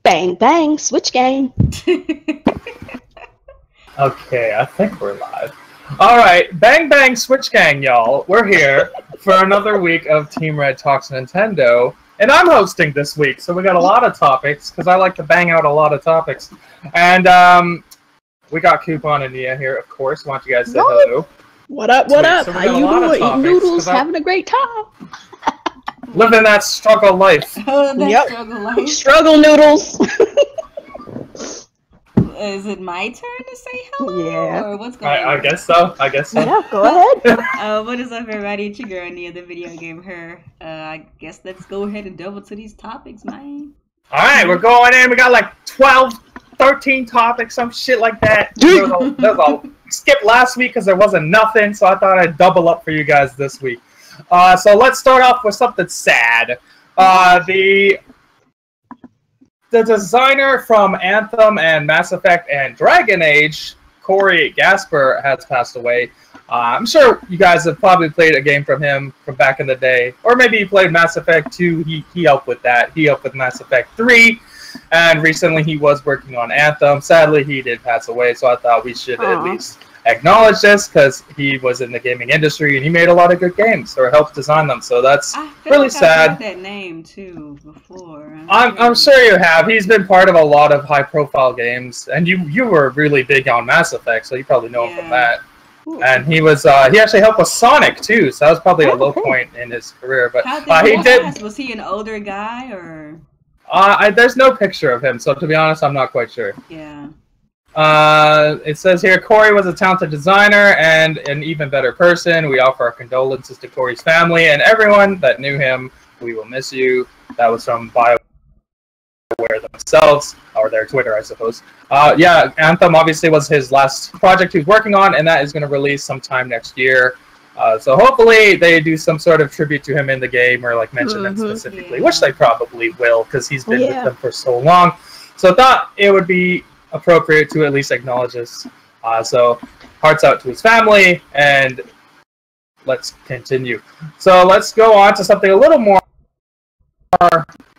Bang, bang, switch gang. Okay, I think we're live. Alright, bang bang switch gang, y'all. We're here for another week of Team Red Talks Nintendo. And I'm hosting this week, so we got a lot of topics, because I like to bang out a lot of topics. And we got Coupon and Nia here, of course. Why don't you guys say hello? What up, what up? So How you doing? Eating noodles, having a great time. Living that struggle life. Yep. Struggle life. Struggle noodles. Is it my turn to say hello? Yeah. Or what's going on? I guess so. I guess so. Yeah, go ahead. What is up, everybody? It's your girl, Nia, the video game her. I guess let's go ahead and delve into these topics, man. Alright, we're going in. We got like 12, 13 topics, some shit like that. We skipped last week because there wasn't nothing, so I thought I'd double up for you guys this week. So let's start off with something sad. The designer from Anthem and Mass Effect and Dragon Age, Corey Gasper, has passed away. I'm sure you guys have probably played a game from him from back in the day. Or maybe you played Mass Effect 2. He helped with that. He helped with Mass Effect 3. And recently he was working on Anthem. Sadly, he did pass away, so I thought we should at least acknowledge this, because he was in the gaming industry and he made a lot of good games or helped design them. So that's really sad. I've heard that name too before. I'm sure you have. He's been part of a lot of high-profile games, and you were really big on Mass Effect, so you probably know him from that. And he was he actually helped with Sonic too, so that was probably a low point in his career. But he did. Was he an older guy or? There's no picture of him, so to be honest, I'm not quite sure. Yeah. It says here, Corey was a talented designer and an even better person. We offer our condolences to Corey's family and everyone that knew him. We will miss you. That was from BioWare themselves, or their Twitter, I suppose. Yeah, Anthem obviously was his last project he was working on, and that is going to release sometime next year. So hopefully they do some sort of tribute to him in the game, or like mention him specifically, which they probably will, because he's been with them for so long. So I thought it would be appropriate to at least acknowledge this. So hearts out to his family, and let's continue. So let's go on to something a little more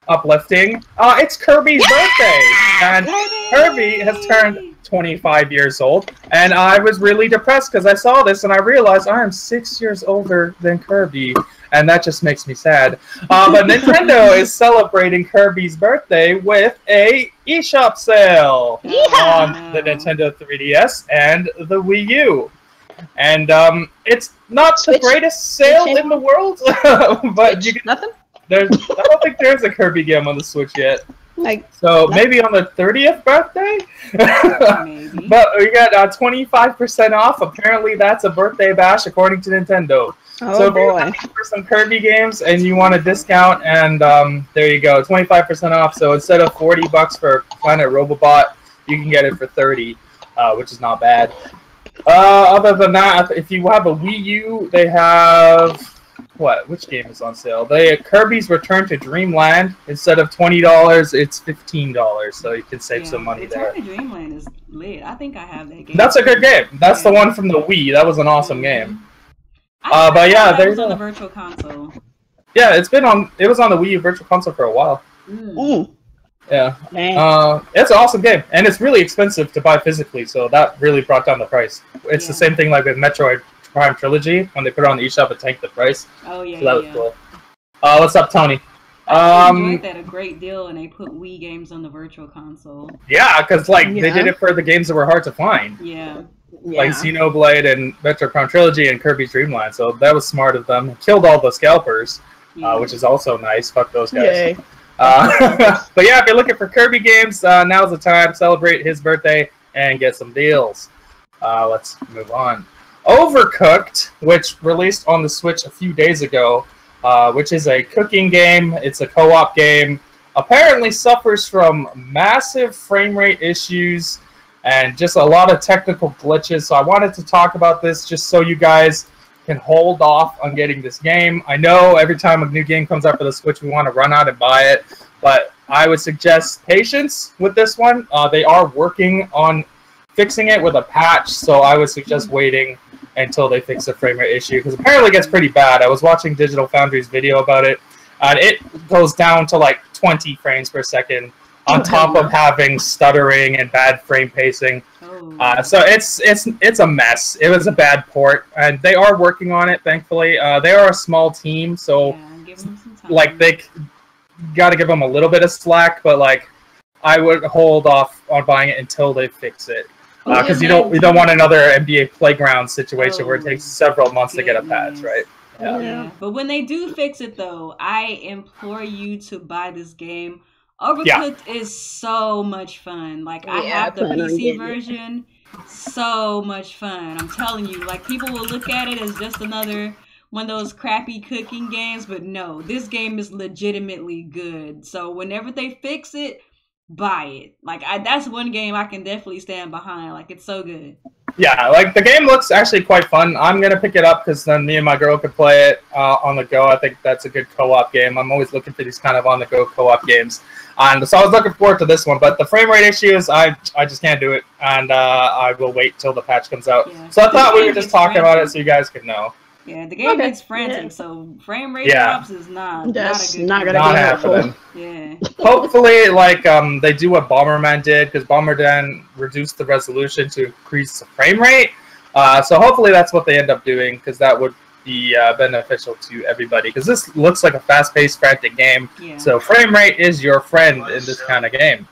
uplifting. It's Kirby's birthday, and Kirby has turned 25 years old, and I was really depressed because I saw this and I realized I am 6 years older than Kirby, and that just makes me sad. But Nintendo is celebrating Kirby's birthday with a eShop sale on the Nintendo 3DS and the Wii U. And it's not the greatest sale in the world, but you can, I don't think there's a Kirby game on the Switch yet. So maybe on the 30th birthday? But we got 25% off. Apparently that's a birthday bash according to Nintendo. So if you're looking for some Kirby games and you want a discount, and there you go, 25% off. So instead of $40 for Planet Robobot, you can get it for $30, which is not bad. Other than that, if you have a Wii U, they have... Which game is on sale? Kirby's Return to Dreamland. Instead of $20, it's $15, so you can save some money there. Return to Dreamland is lit. I think I have that game. That's a good game. That's the one from the Wii. That was an awesome game. But yeah, there's on the Virtual Console. Yeah, it was on the Wii U Virtual Console for a while. Yeah. It's an awesome game, and it's really expensive to buy physically, so that really brought down the price. It's the same thing like with Metroid Prime Trilogy. When they put it on the eShop, it tanked the price. Oh yeah. So that was cool. What's up, Tony? I enjoyed that a great deal, and they put Wii games on the Virtual Console. Yeah, because they did it for the games that were hard to find. Yeah. Like Xenoblade and Metroid Prime Trilogy and Kirby's Dream Land. So that was smart of them. Killed all the scalpers, which is also nice. Fuck those guys. Yay. But yeah, if you're looking for Kirby games, now's the time. Celebrate his birthday and get some deals. Let's move on. Overcooked, which released on the Switch a few days ago, which is a cooking game. It's a co-op game. Apparently suffers from massive frame rate issues and just a lot of technical glitches. So I wanted to talk about this just so you guys can hold off on getting this game. I know every time a new game comes out for the Switch, we want to run out and buy it, but I would suggest patience with this one. They are working on fixing it with a patch, so I would suggest waiting until they fix the frame rate issue, because apparently it gets pretty bad. I was watching Digital Foundry's video about it, and it goes down to like 20 frames per second on top of having stuttering and bad frame pacing. So it's a mess. It was a bad port, and they are working on it. Thankfully, they are a small team, so like they got to give them a little bit of slack. But like, I would hold off on buying it until they fix it, because you don't want another NBA Playground situation where it takes several months to get a patch, right? Yeah. But when they do fix it, though, I implore you to buy this game. Overcooked is so much fun. Like, I have the PC version. So much fun. I'm telling you, like, people will look at it as just another one of those crappy cooking games, but no, this game is legitimately good. So whenever they fix it, buy it. Like, that's one game I can definitely stand behind. Like, it's so good. Yeah, like, the game looks actually quite fun. I'm going to pick it up because then me and my girl could play it on the go. I think that's a good co-op game. I'm always looking for these kind of on-the-go co-op games. And so I was looking forward to this one, but the frame rate issues, I just can't do it, and I will wait till the patch comes out. Yeah. So I thought we would just talk about it so you guys could know. Yeah, the game gets frantic, so frame rate drops is not a good not gonna be happening. Yeah. Hopefully, like, they do what Bomberman did, because Bomberman reduced the resolution to increase the frame rate. So hopefully that's what they end up doing, because that would be beneficial to everybody. Because this looks like a fast-paced, frantic game. Yeah. So frame rate is your friend in this kind of game.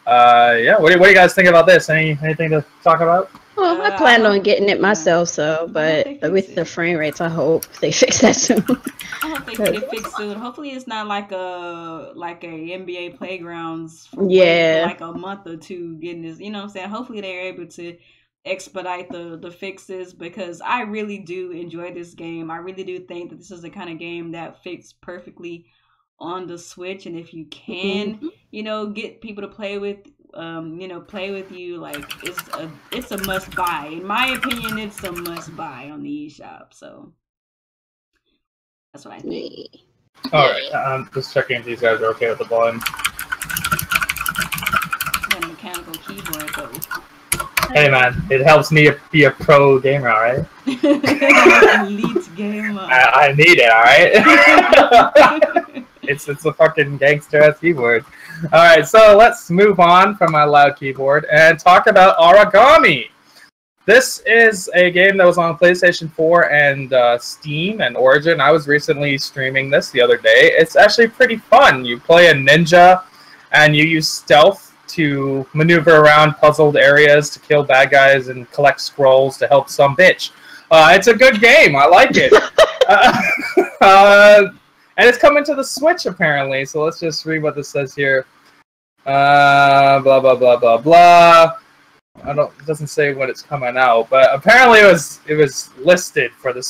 Yeah. What do you guys think about this? Anything to talk about? Well, I planned on getting it myself, but with the frame rates, I hope they fix that soon. I hope they get it fixed soon. Hopefully, it's not like a NBA Playgrounds for like a month or two getting this. You know what I'm saying? Hopefully, they're able to expedite the fixes, because I really do enjoy this game. I really do think that this is the kind of game that fits perfectly on the Switch, and if you can, you know, get people to play with. Play with you, like, it's a must buy. In my opinion, it's a must buy on the eShop. So that's what I think. All right, I'm just checking if these guys are okay with the volume. Got a mechanical keyboard though. Hey man, it helps me be a pro gamer, all right? Elite gamer. I need it, all right? It's a fucking gangster-ass keyboard. Alright, so let's move on from my loud keyboard and talk about Origami. This is a game that was on PlayStation 4 and Steam and Origin. I was recently streaming this the other day. It's actually pretty fun. You play a ninja and you use stealth to maneuver around puzzled areas to kill bad guys and collect scrolls to help some bitch. It's a good game. I like it. And it's coming to the Switch, apparently. So let's just read what this says here. Blah, blah, blah, blah, blah. It doesn't say when it's coming out. But apparently it was listed for the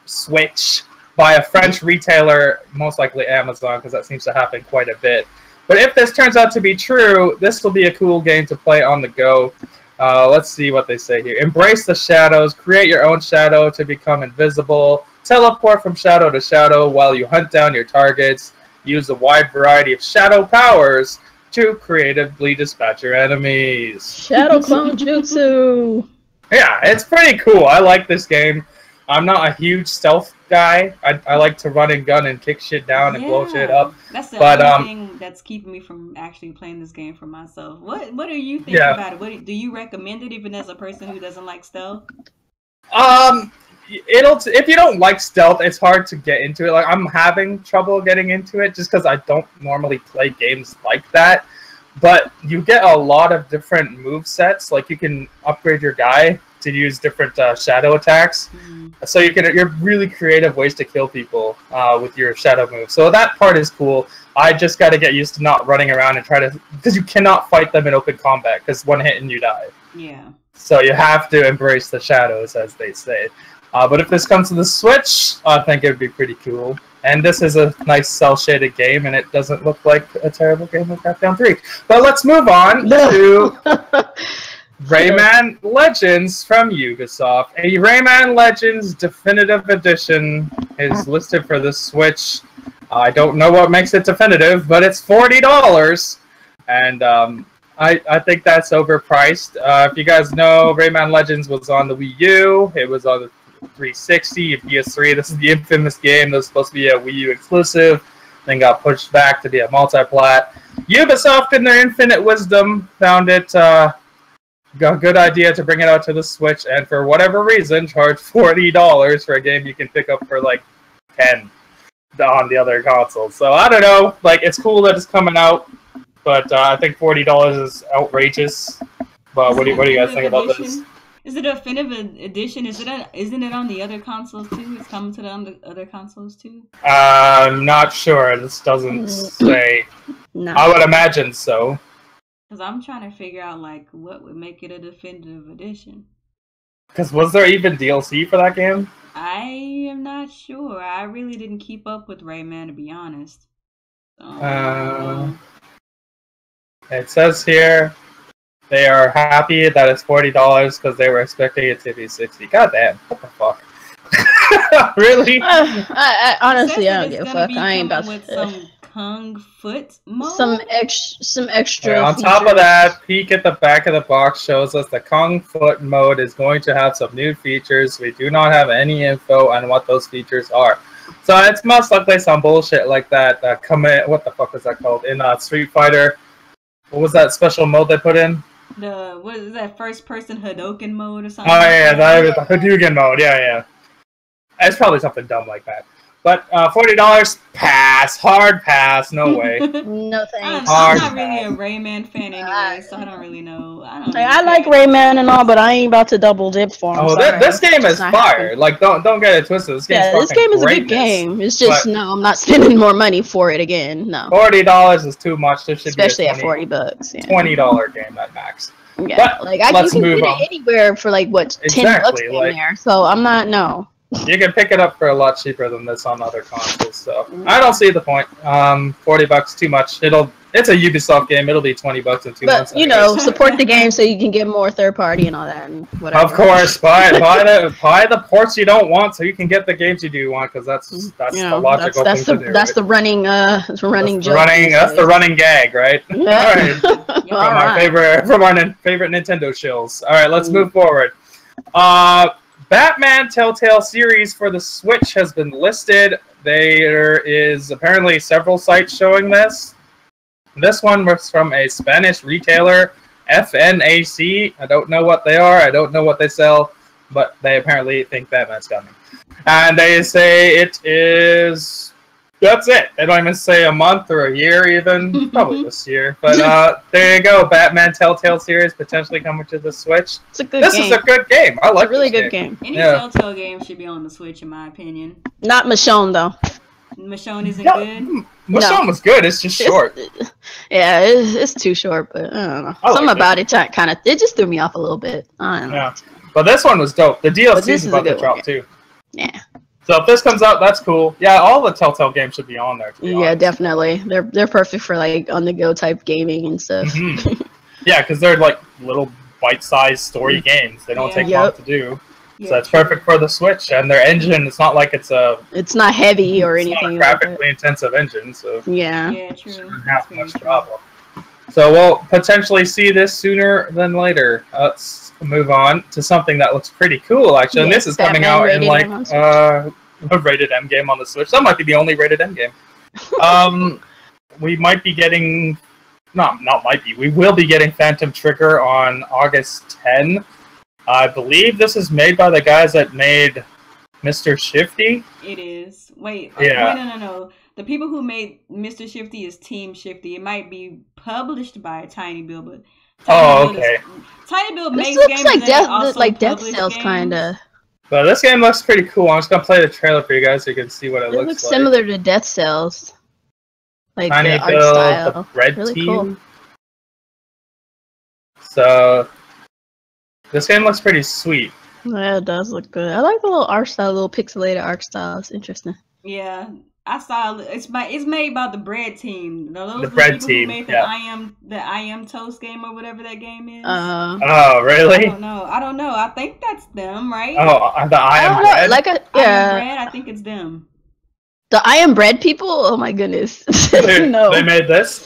Switch by a French retailer, most likely Amazon, because that seems to happen quite a bit. But if this turns out to be true, this will be a cool game to play on the go. Let's see what they say here. Embrace the shadows. Create your own shadow to become invisible. Teleport from shadow to shadow while you hunt down your targets. Use a wide variety of shadow powers to creatively dispatch your enemies. Shadow clone jutsu. Yeah, it's pretty cool. I like this game. I'm not a huge stealth guy. I like to run and gun and kick shit down and blow shit up. That's the only thing that's keeping me from actually playing this game for myself. What do you think about it? Do you recommend it even as a person who doesn't like stealth? If you don't like stealth, it's hard to get into it. Like, I'm having trouble getting into it just because I don't normally play games like that. But you get a lot of different move sets. Like, you can upgrade your guy to use different shadow attacks. So you're really creative ways to kill people with your shadow move. So that part is cool. I just got to get used to not running around and because you cannot fight them in open combat, because one hit and you die. Yeah. So you have to embrace the shadows, as they say. But if this comes to the Switch, I think it would be pretty cool. And this is a nice cel-shaded game, and it doesn't look like a terrible game like Crackdown 3. But let's move on to Rayman Legends from Ubisoft. A Rayman Legends Definitive Edition is listed for the Switch. I don't know what makes it definitive, but it's $40. And I think that's overpriced. If you guys know, Rayman Legends was on the Wii U. It was on the 360 and PS3. This is the infamous game that was supposed to be a Wii U exclusive. then got pushed back to be a multi-plat. Ubisoft, in their infinite wisdom, found it a good idea to bring it out to the Switch, and for whatever reason, charge $40 for a game you can pick up for like 10 on the other consoles. So I don't know. Like, it's cool that it's coming out, but I think $40 is outrageous. But what do you guys think about this? Is it a definitive edition? Isn't it on the other consoles too? It's coming to the other consoles too? I'm not sure. This doesn't say. No. I would imagine so. Because I'm trying to figure out like what would make it a definitive edition. Because was there even DLC for that game? I am not sure. I really didn't keep up with Rayman, to be honest. It says here they are happy that it's $40 because they were expecting it to be $60. God damn, what the fuck? Really? I honestly, I don't give a fuck. I ain't about with some Kung Foot mode? Some extra. Yeah, on top of that, peek at the back of the box shows us the Kung Foot mode is going to have some new features. We do not have any info on what those features are. So it's most likely some bullshit like that. What the fuck was that called? In Street Fighter. What was that special mode they put in? What is that, first person Hadouken mode or something? Oh yeah, that was the Hadouken mode. Yeah. It's probably something dumb like that. But $40, pass, hard pass, no way. No thanks. I'm not really a Rayman fan anyway, so I don't really know. I like Rayman and all, but I ain't about to double dip for him. Oh, this game is fire. Like, don't get it twisted. This this game is a good game. It's just no, I'm not spending more money for it again. No. $40 is too much. This should especially be at $40. Yeah. $20 game at max. Yeah, but like you can get it anywhere for like what $10 in there. So I'm not You can pick it up for a lot cheaper than this on other consoles, so I don't see the point. $40 too much. It's a Ubisoft game. It'll be $20 in 2 months. But you know, support the game so you can get more third party and all that and whatever. Of course, buy the ports you don't want so you can get the games you do want, because that's the logical thing to do. That's the running joke. That's the running gag, right? Yeah. All right. From our favorite Nintendo shills. All right, let's move forward. Batman Telltale series for the Switch has been listed. There is apparently several sites showing this. This one was from a Spanish retailer, FNAC. I don't know what they are. I don't know what they sell, but they apparently think Batman's coming. And they say it is... That's it. They don't even say a month or a year even. Probably this year. But there you go. Batman Telltale series potentially coming to the Switch. It's a good game. This is a good game. I like it. It's a really good game. Any Telltale game should be on the Switch, in my opinion. Not Michonne, though. Michonne isn't good? Michonne was good. It's just short. Yeah, it's too short, but I don't know. Something about it kind of... It just threw me off a little bit. I don't know. Yeah. But this one was dope. The DLC is about to drop, too. Yeah. So if this comes out, that's cool. Yeah, all the Telltale games should be on there. Yeah, definitely. They're perfect for like on the go type gaming and stuff. Mm-hmm. Yeah, because they're like little bite-sized story games. They don't take long to do. So it's perfect for the Switch, and their engine. It's not like it's not heavy or anything. It's not a graphically intensive engine, so yeah, true. Shouldn't have much problem. So we'll potentially see this sooner than later. Let's move on to something that looks pretty cool, actually. And this is coming out in like a rated M game on the Switch. That might be the only rated M game. We might be getting, we will be getting Phantom Trigger on August 10. I believe this is made by the guys that made Mr. Shifty. It is. Wait, no. The people who made Mr. Shifty is Team Shifty. It might be published by Tiny Bill, but Tiny Bill makes games like Death Cells, kind of. But this game looks pretty cool. I'm just gonna play the trailer for you guys so you can see what it looks like. It looks similar to Death Cells, like Tiny the Bill, art style. the red really team. Cool. So this game looks pretty sweet. Yeah, it does look good. I like the little art style, little pixelated art style. It's interesting. Yeah, I saw it's made by the Bread Team. The Bread Team. Who made the I Am Toast game or whatever that game is. Oh, really? I don't know. I think that's them, right? Oh, the I Am Bread. I Am Bread. I think it's them. The I Am Bread people. Oh my goodness. No. They made this.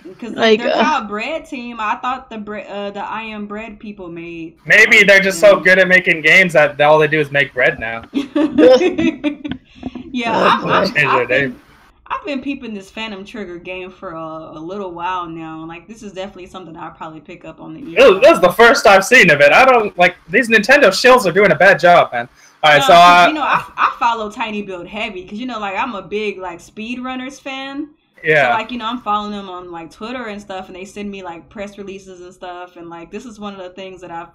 Because they're called Bread Team. I thought the I Am Bread people made. Maybe they're just so good at making games that all they do is make bread now. Yeah, I've been peeping this Phantom Trigger game for a little while now. Like, this is definitely something I'll probably pick up on the eShop. This is the first I've seen of it. I don't, like, these Nintendo shills are doing a bad job, man. Alright, so, you know, I follow Tiny Build heavy, because, you know, like, I'm a big, like, speedrunners fan. Yeah. So, like, you know, I'm following them on, like, Twitter and stuff, and they send me, like, press releases and stuff, and, like, this is one of the things that I've,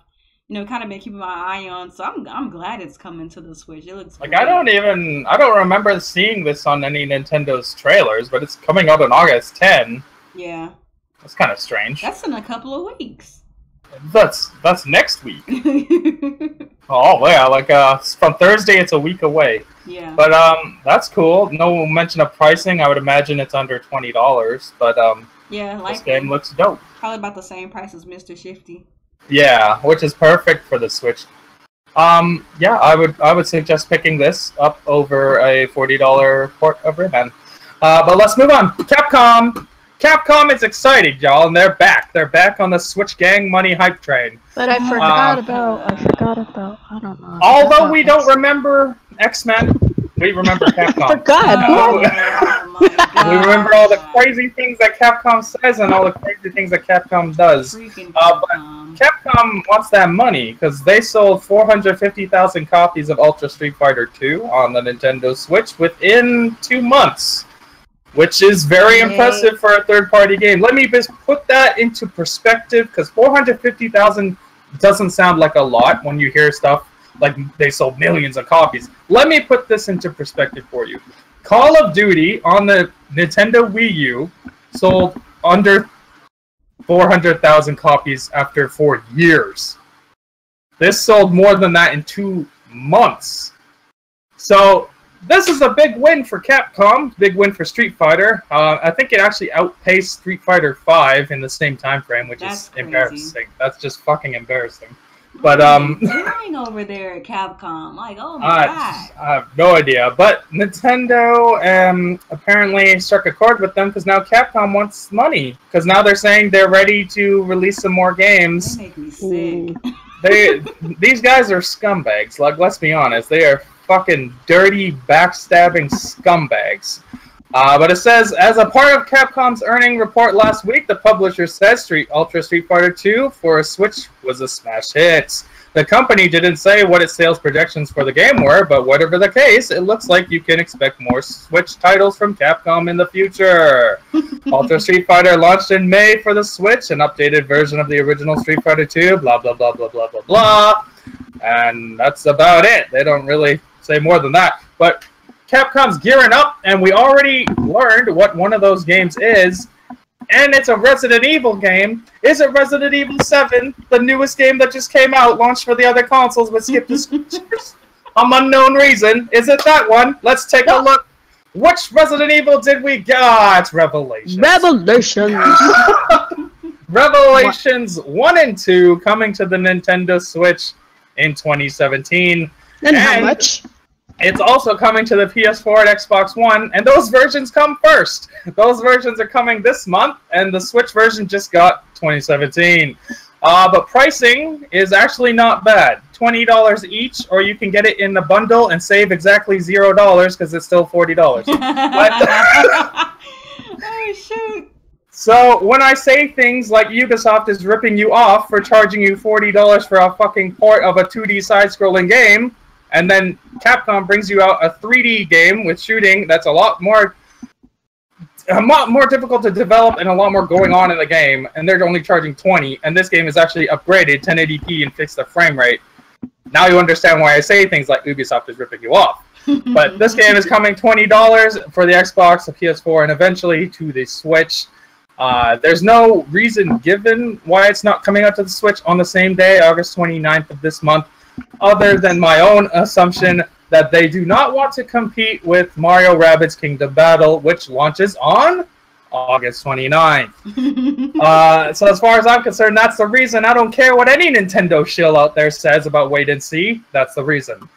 you know, kind of been keeping my eye on, so I'm glad it's coming to the Switch. It looks like, great. I don't remember seeing this on any Nintendo's trailers, but it's coming out on August 10. Yeah. That's kind of strange. That's in a couple of weeks. That's next week. Oh, yeah, like, from Thursday, it's a week away. Yeah. But, that's cool. No mention of pricing. I would imagine it's under $20, but, yeah, like this game looks dope. Probably about the same price as Mr. Shifty. Yeah, which is perfect for the Switch. Yeah, I would suggest picking this up over a $40 port of Rayman. But let's move on. Capcom is excited, y'all, and they're back. They're back on the Switch Gang money hype train. But I forgot about, I don't know. Although we don't remember X-Men, we remember Capcom. I forgot. We remember all the crazy things that Capcom says and all the crazy things that Capcom does. But Capcom wants that money because they sold 450,000 copies of Ultra Street Fighter 2 on the Nintendo Switch within 2 months, which is very impressive for a third-party game. Let me just put that into perspective, because 450,000 doesn't sound like a lot when you hear stuff like they sold millions of copies. Let me put this into perspective for you. Call of Duty on the Nintendo Wii U sold under 400,000 copies after 4 years. This sold more than that in 2 months. So this is a big win for Capcom, big win for Street Fighter. I think it actually outpaced Street Fighter V in the same time frame, which is embarrassing. That's just fucking embarrassing. But doing over there at Capcom, like, oh my god, I have no idea. But Nintendo apparently struck a chord with them because now Capcom wants money. Because now they're saying they're ready to release some more games. They make me sick. These guys are scumbags. Like, let's be honest, they are fucking dirty, backstabbing scumbags. But it says, as a part of Capcom's earnings report last week, the publisher says Ultra Street Fighter 2 for a Switch was a smash hit. The company didn't say what its sales projections for the game were, but whatever the case, it looks like you can expect more Switch titles from Capcom in the future. Ultra Street Fighter launched in May for the Switch, an updated version of the original Street Fighter 2, blah, blah, blah, blah, blah, blah, blah. And that's about it. They don't really say more than that. But Capcom's gearing up, and we already learned what one of those games is, and it's a Resident Evil game. Is it Resident Evil 7, the newest game that just came out, launched for the other consoles, but skipped the Switchers? Unknown reason. Is it that one? Let's take a look. Which Resident Evil did we get? Revelations. Revelations 1 and 2 coming to the Nintendo Switch in 2017. And how much? It's also coming to the PS4 and Xbox One, and those versions come first. Those versions are coming this month, and the Switch version just got 2017. But pricing is actually not bad. $20 each, or you can get it in the bundle and save exactly $0 because it's still $40. Oh, shoot. So when I say things like Ubisoft is ripping you off for charging you $40 for a fucking port of a 2D side-scrolling game, and then Capcom brings you out a 3D game with shooting that's a lot more difficult to develop and a lot more going on in the game, and they're only charging $20, and this game is actually upgraded 1080p and fixed the frame rate. Now you understand why I say things like Ubisoft is ripping you off. But this game is coming $20 for the Xbox, the PS4, and eventually to the Switch. There's no reason given why it's not coming out to the Switch on the same day, August 29th of this month, other than my own assumption that they do not want to compete with Mario Rabbids Kingdom Battle, which launches on August 29th. So as far as I'm concerned, that's the reason. I don't care what any Nintendo shill out there says about wait and see. That's the reason.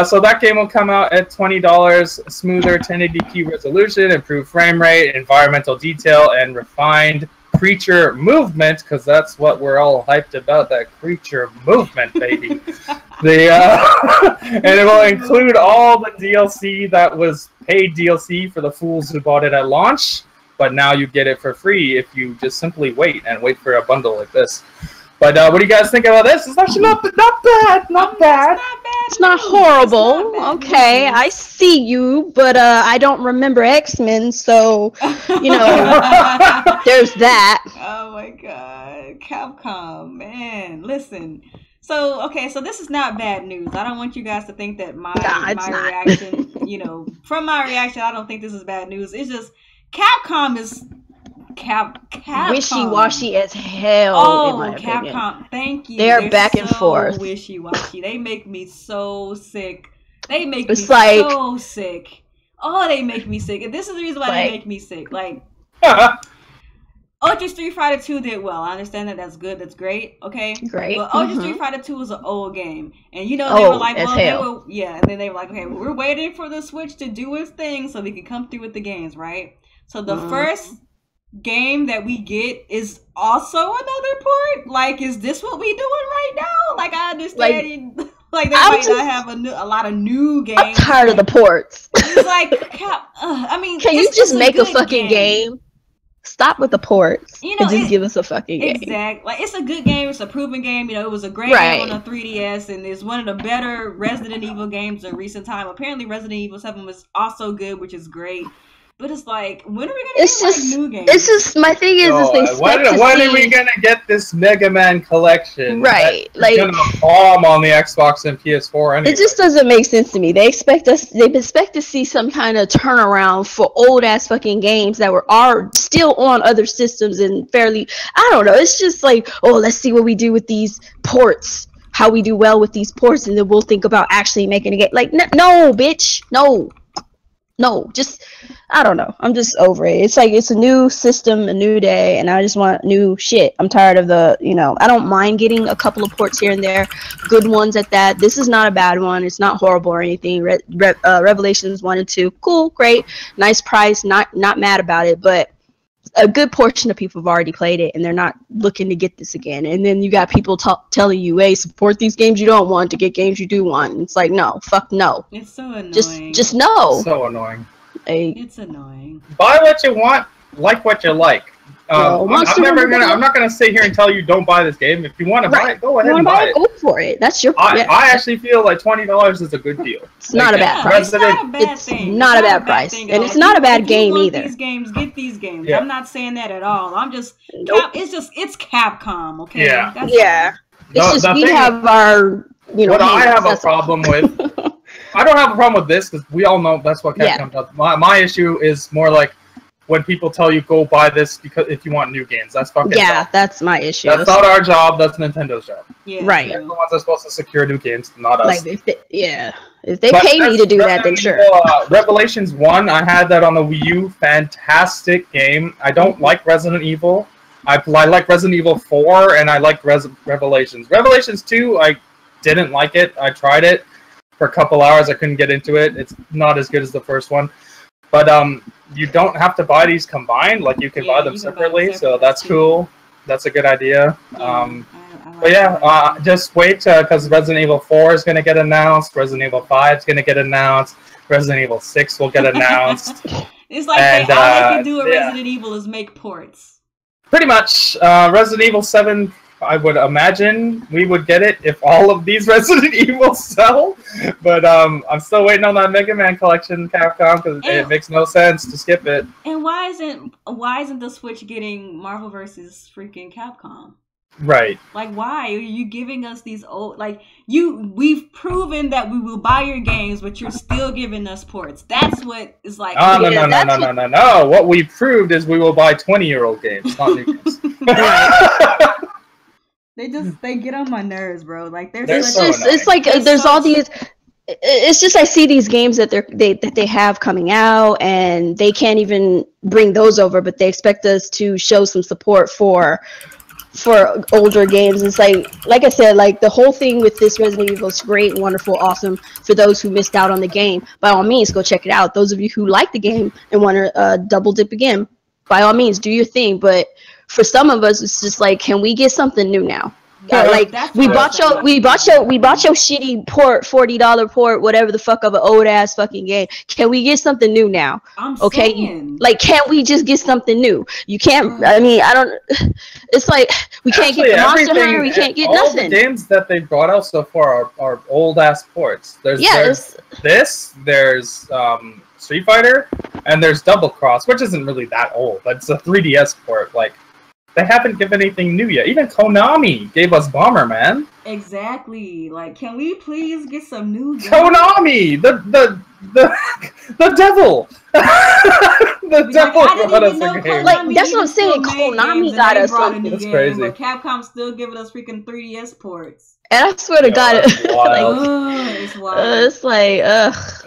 So that game will come out at $20, smoother 1080p resolution, improved frame rate, environmental detail, and refined creature movement, because that's what we're all hyped about, that creature movement, baby. And it will include all the DLC that was paid DLC for the fools who bought it at launch, but now you get it for free if you just simply wait for a bundle like this. But what do you guys think about this? It's actually not bad. Not bad. It's not horrible. Okay, I see you, but I don't remember X-Men, so you know, there's that. Oh my god, Capcom, man, listen. So okay, so this is not bad news. I don't want you guys to think that my reaction, you know, from my reaction, I don't think this is bad news. It's just Capcom is. Capcom. Wishy-washy as hell. Oh, in my opinion. Capcom! Thank you. They're back and forth. Wishy-washy. They make me so sick. They make me so sick. Oh, they make me sick. And this is the reason why they make me sick. Like, Ultra Street Fighter 2 did well. I understand that. That's good. That's great. Okay. Great. But Ultra Street Fighter 2 was an old game, and you know they were like, well, and then they were like, okay, well, we're waiting for the Switch to do its thing so we can come through with the games, right? So the first game that we get is also another port. Like, is this what we doing right now? Like, I understand like they might not have a lot of new games. I'm tired of the ports. It's like I mean, can you just make a fucking game? Stop with the ports. You know, just give us a fucking game. Exactly. Like, it's a good game. It's a proven game. You know, it was a great game on the 3DS, and it's one of the better Resident Evil games in recent time. Apparently, Resident Evil 7 was also good, which is great. But it's like, when are we gonna get like new games? It's just my thing is they when are we gonna get this Mega Man collection? Right, like it's gonna bomb on the Xbox and PS4. Anyway. It just doesn't make sense to me. They expect to see some kind of turnaround for old ass fucking games that are still on other systems and fairly. I don't know. It's just like, oh, let's see what we do with these ports. How we do well with these ports, and then we'll think about actually making a game. Like, no, bitch, no, just, I don't know. I'm just over it. It's like, it's a new system, a new day, and I just want new shit. I'm tired of the, you know, I don't mind getting a couple of ports here and there, good ones at that. This is not a bad one. It's not horrible or anything. Revelations 1 and 2, cool, great, nice price, not mad about it, but a good portion of people have already played it, and they're not looking to get this again. And then you got people telling you, hey, support these games you don't want to get games you do want. And it's like, no, fuck no. It's so annoying. Just no. So annoying. It's annoying. Buy what you want, like what you like. I'm not gonna sit here and tell you don't buy this game. If you want to buy it, go ahead and buy it. Go for it. That's your. I actually feel like $20 is a good deal. It's not a bad price. It's not a bad price, and it's not a bad game either. These games, get these games. Yeah. I'm not saying that at all. I'm just. It's Capcom. Okay. Yeah. It's just we have our. You know. What I have a problem with. I don't have a problem with this because we all know that's what Capcom does. My issue is more like. When people tell you go buy this because if you want new games, that's fucking dumb. That's my issue. That's not our job. That's Nintendo's job. Yeah, right. They're the ones that are supposed to secure new games, not us. Like if they pay me to do that, then sure. Revelations 1, I had that on the Wii U. Fantastic game. I don't like Resident Evil. I like Resident Evil 4, and I like Revelations. Revelations 2, I didn't like it. I tried it for a couple hours. I couldn't get into it. It's not as good as the first one. But you don't have to buy these combined. Like, you can buy them separately, so that's cool. That's a good idea. Just wait because Resident Evil 4 is going to get announced. Resident Evil 5 is going to get announced. Resident Evil 6 will get announced. It's like all they can do at Resident Evil is make ports. Pretty much. Resident Evil 7... I would imagine we would get it if all of these Resident Evil sell, but I'm still waiting on that Mega Man collection, Capcom, because it makes no sense to skip it. And why isn't the Switch getting Marvel vs. freaking Capcom? Right. Like, why are you giving us these old we've proven that we will buy your games, but you're still giving us ports. That's what is like. No. What we proved is we will buy 20-year-old games, not new games. They get on my nerves, bro. Like it's like there's all these. It's just I see these games that they have coming out, and they can't even bring those over, but they expect us to show some support for older games. It's like I said, like the whole thing with this Resident Evil is great, wonderful, awesome. For those who missed out on the game, by all means, go check it out. Those of you who like the game and want to double dip again, by all means, do your thing. But for some of us, it's just like, can we get something new now? Yeah, like we bought your shitty port, $40 port, whatever the fuck of an old ass fucking game. Can we get something new now? Okay, like can't we just get something new? You can't. I mean, I don't. It's like we can't get the Monster Hunter. We can't get all nothing. The games that they brought out so far are old ass ports. There's there's Street Fighter, and there's Double Cross, which isn't really that old, but it's a 3DS port. Like. They haven't given anything new yet. Even Konami gave us Bomberman. Exactly. Like, can we please get some new games? Konami, the devil, the devil got us a game. Like that's what I'm saying. Konami got us something. That's crazy. But Capcom still giving us freaking 3DS ports. And I swear to God, it's wild. It's wild. It's like,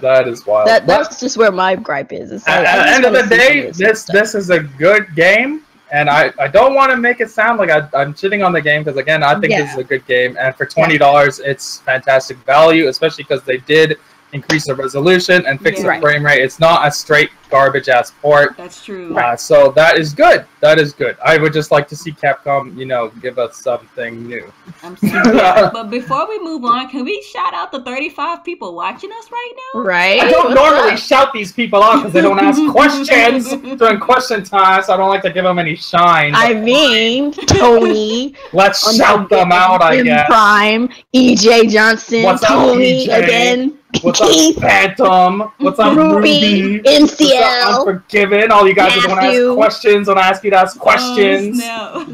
that is wild. That's just where my gripe is. It's like, at the end of the day, this is a good game. And I don't want to make it sound like I'm shitting on the game, because again, I think this is a good game, and for $20, it's fantastic value, especially because they did increase the resolution and fix the frame rate. It's not a straight garbage ass port. That's true. So that is good. That is good. I would just like to see Capcom, give us something new. I'm sorry. But before we move on, can we shout out the 35 people watching us right now? Right. I don't normally shout these people out because they don't ask questions during question time, so I don't like to give them any shine. I mean, Tony. Let's shout them out, I guess. Prime, EJ Johnson, What's Tony up, EJ? again. What's up, Phantom? What's up, Ruby? NCL. What's up, Unforgiven? All you guys just want to ask questions. Want to ask you to ask questions.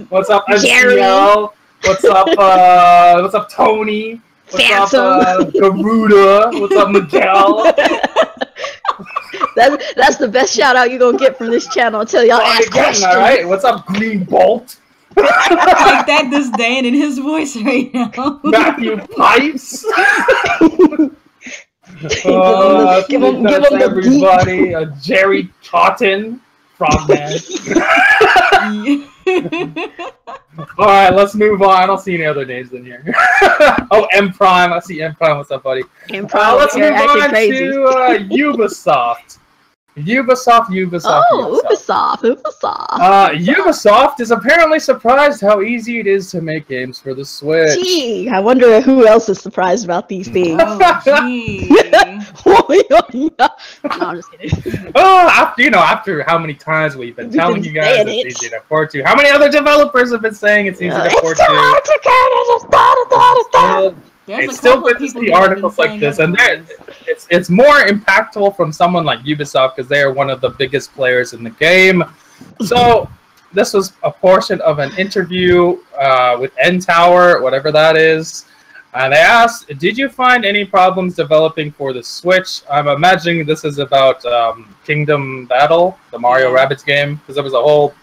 What's up, NCL? What's up, what's up, Tony? What's up, Garuda? What's up, Miguel? That's the best shout out you're gonna get from this channel until y'all ask questions. All right. What's up, Green Bolt? Like that disdain in his voice right now. Matthew Pipes. give him everybody. Jerry Totten, Frogman. All right, let's move on. I don't see any other names in here. Oh, M Prime. I see M Prime. What's up, buddy? M Prime. Let's move on to Ubisoft. Ubisoft. Ubisoft is apparently surprised how easy it is to make games for the Switch. Gee, I wonder who else is surprised about these things. Oh, gee. No, I'm just kidding. After how many times we've been telling you guys it's easy to port to. How many other developers have been saying it's easy to port to? It's still good to see articles like this, and it's more impactful from someone like Ubisoft because they are one of the biggest players in the game. So this was a portion of an interview with N-Tower, whatever that is. They asked, did you find any problems developing for the Switch? I'm imagining this is about Kingdom Battle, the Mario Rabbids game, because there was a whole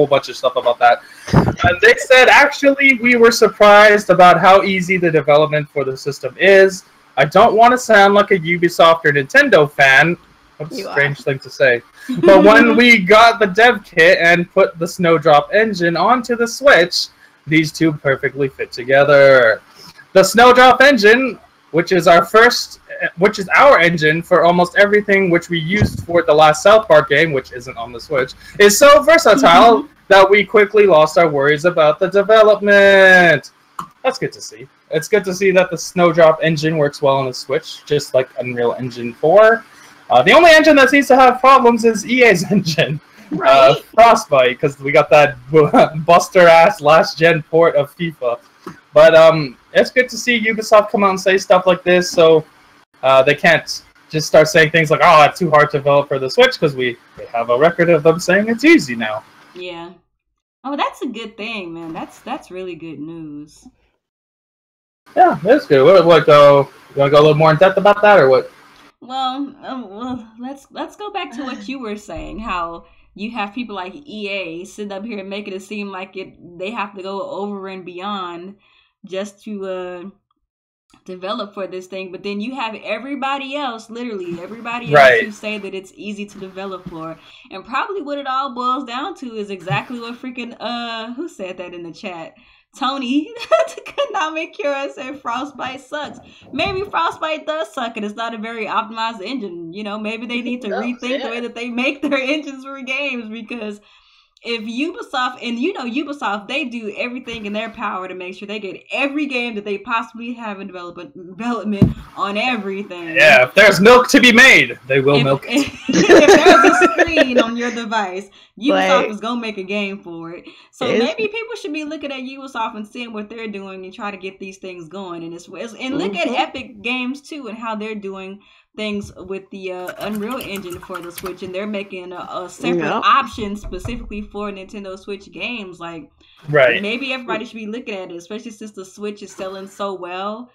bunch of stuff about that. And they said, actually, we were surprised about how easy the development for the system is. I don't want to sound like a Ubisoft or Nintendo fan. What a strange thing to say. But when we got the dev kit and put the Snowdrop engine onto the Switch, these two perfectly fit together. The Snowdrop engine, which is our engine for almost everything which we used for the last South Park game, which isn't on the Switch, is so versatile that we quickly lost our worries about the development. That's good to see. It's good to see that the Snowdrop engine works well on the Switch, just like Unreal Engine 4. The only engine that seems to have problems is EA's engine, Frostbite, because we got that buster-ass last-gen port of FIFA. But it's good to see Ubisoft come out and say stuff like this, so they can't just start saying things like, oh, it's too hard to develop for the Switch, because they have a record of them saying it's easy now. Yeah. Oh, that's a good thing, man. That's really good news. Yeah, that's good. You want to go a little more in depth about that, or what? Well, let's go back to what you were saying, how you have people like EA sitting up here and making it seem like they have to go over and beyond just to develop for this thing, but then you have everybody else, literally everybody else, who say that it's easy to develop for, and probably what it all boils down to is exactly what freaking who said that in the chat? Tony Konami Cura said Frostbite sucks. Maybe Frostbite does suck and it's not a very optimized engine. Maybe they need to rethink the way that they make their engines for games, because if Ubisoft, and you know Ubisoft, they do everything in their power to make sure they get every game that they possibly have in development on everything. Yeah, if there's milk to be made, they will milk it. If there's a screen on your device, Ubisoft is gonna make a game for it. So maybe people should be looking at Ubisoft and seeing what they're doing and try to get these things going. And look at Epic Games too and how they're doing things with the Unreal Engine for the Switch, and they're making a separate option specifically for Nintendo Switch games. Like, maybe everybody should be looking at it, especially since the Switch is selling so well.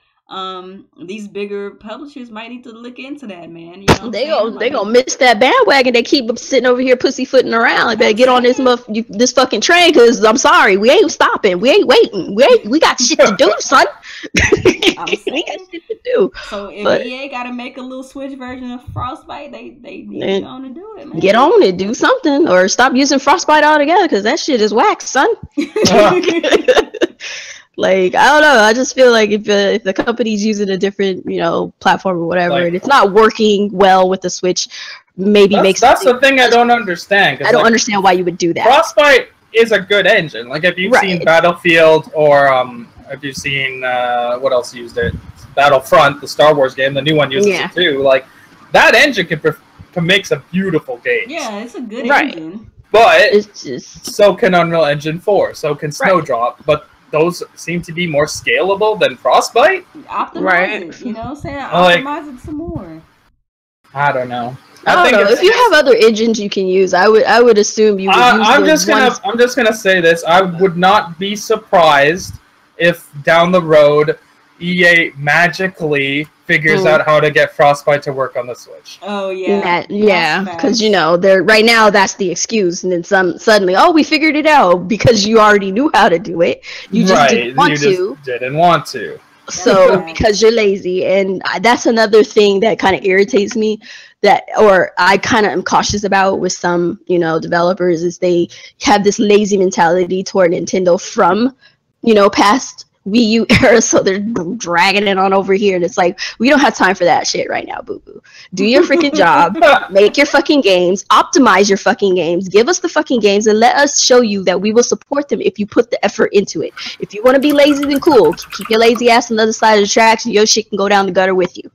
These bigger publishers might need to look into that, man. You know they gonna miss that bandwagon. They keep sitting over here pussyfooting around. They better get on this fucking train, because I'm sorry, we ain't stopping. We ain't waiting. We got shit to do, son. We got shit to do. So if EA gotta make a little Switch version of Frostbite, they need to go on and do it, man. Get on it, do something, or stop using Frostbite altogether, because that shit is whack, son. Like, I don't know. I just feel like if the company's using a different, platform or whatever, and it's not working well with the Switch, maybe that's the thing I don't understand. I don't understand why you would do that. Frostbite is a good engine. Like, if you've seen Battlefield, or if you've seen what else used it, Battlefront, the Star Wars game, the new one uses it too. Like, that engine can make a beautiful game. Yeah, it's a good engine. But it's just... so can Unreal Engine 4. So can Snowdrop. But those seem to be more scalable than Frostbite. Optimize it, optimize it some more. I don't know. I think if you have other engines you can use, I would assume you would use I'm just gonna say this. I would not be surprised if down the road EA magically figures out how to get Frostbite to work on the Switch. Oh yeah, because they're right now that's the excuse, and then suddenly, we figured it out because you already knew how to do it. You just didn't want to. So because you're lazy, and that's another thing that kind of irritates me. Or I kind of am cautious about with some developers, is they have this lazy mentality toward Nintendo from past Wii U era, so they're dragging it on over here, and it's like, we don't have time for that shit right now, boo-boo. Do your freaking job, make your fucking games, optimize your fucking games, give us the fucking games, and let us show you that we will support them if you put the effort into it. If you want to be lazy, then cool. Keep your lazy ass on the other side of the tracks, and your shit can go down the gutter with you.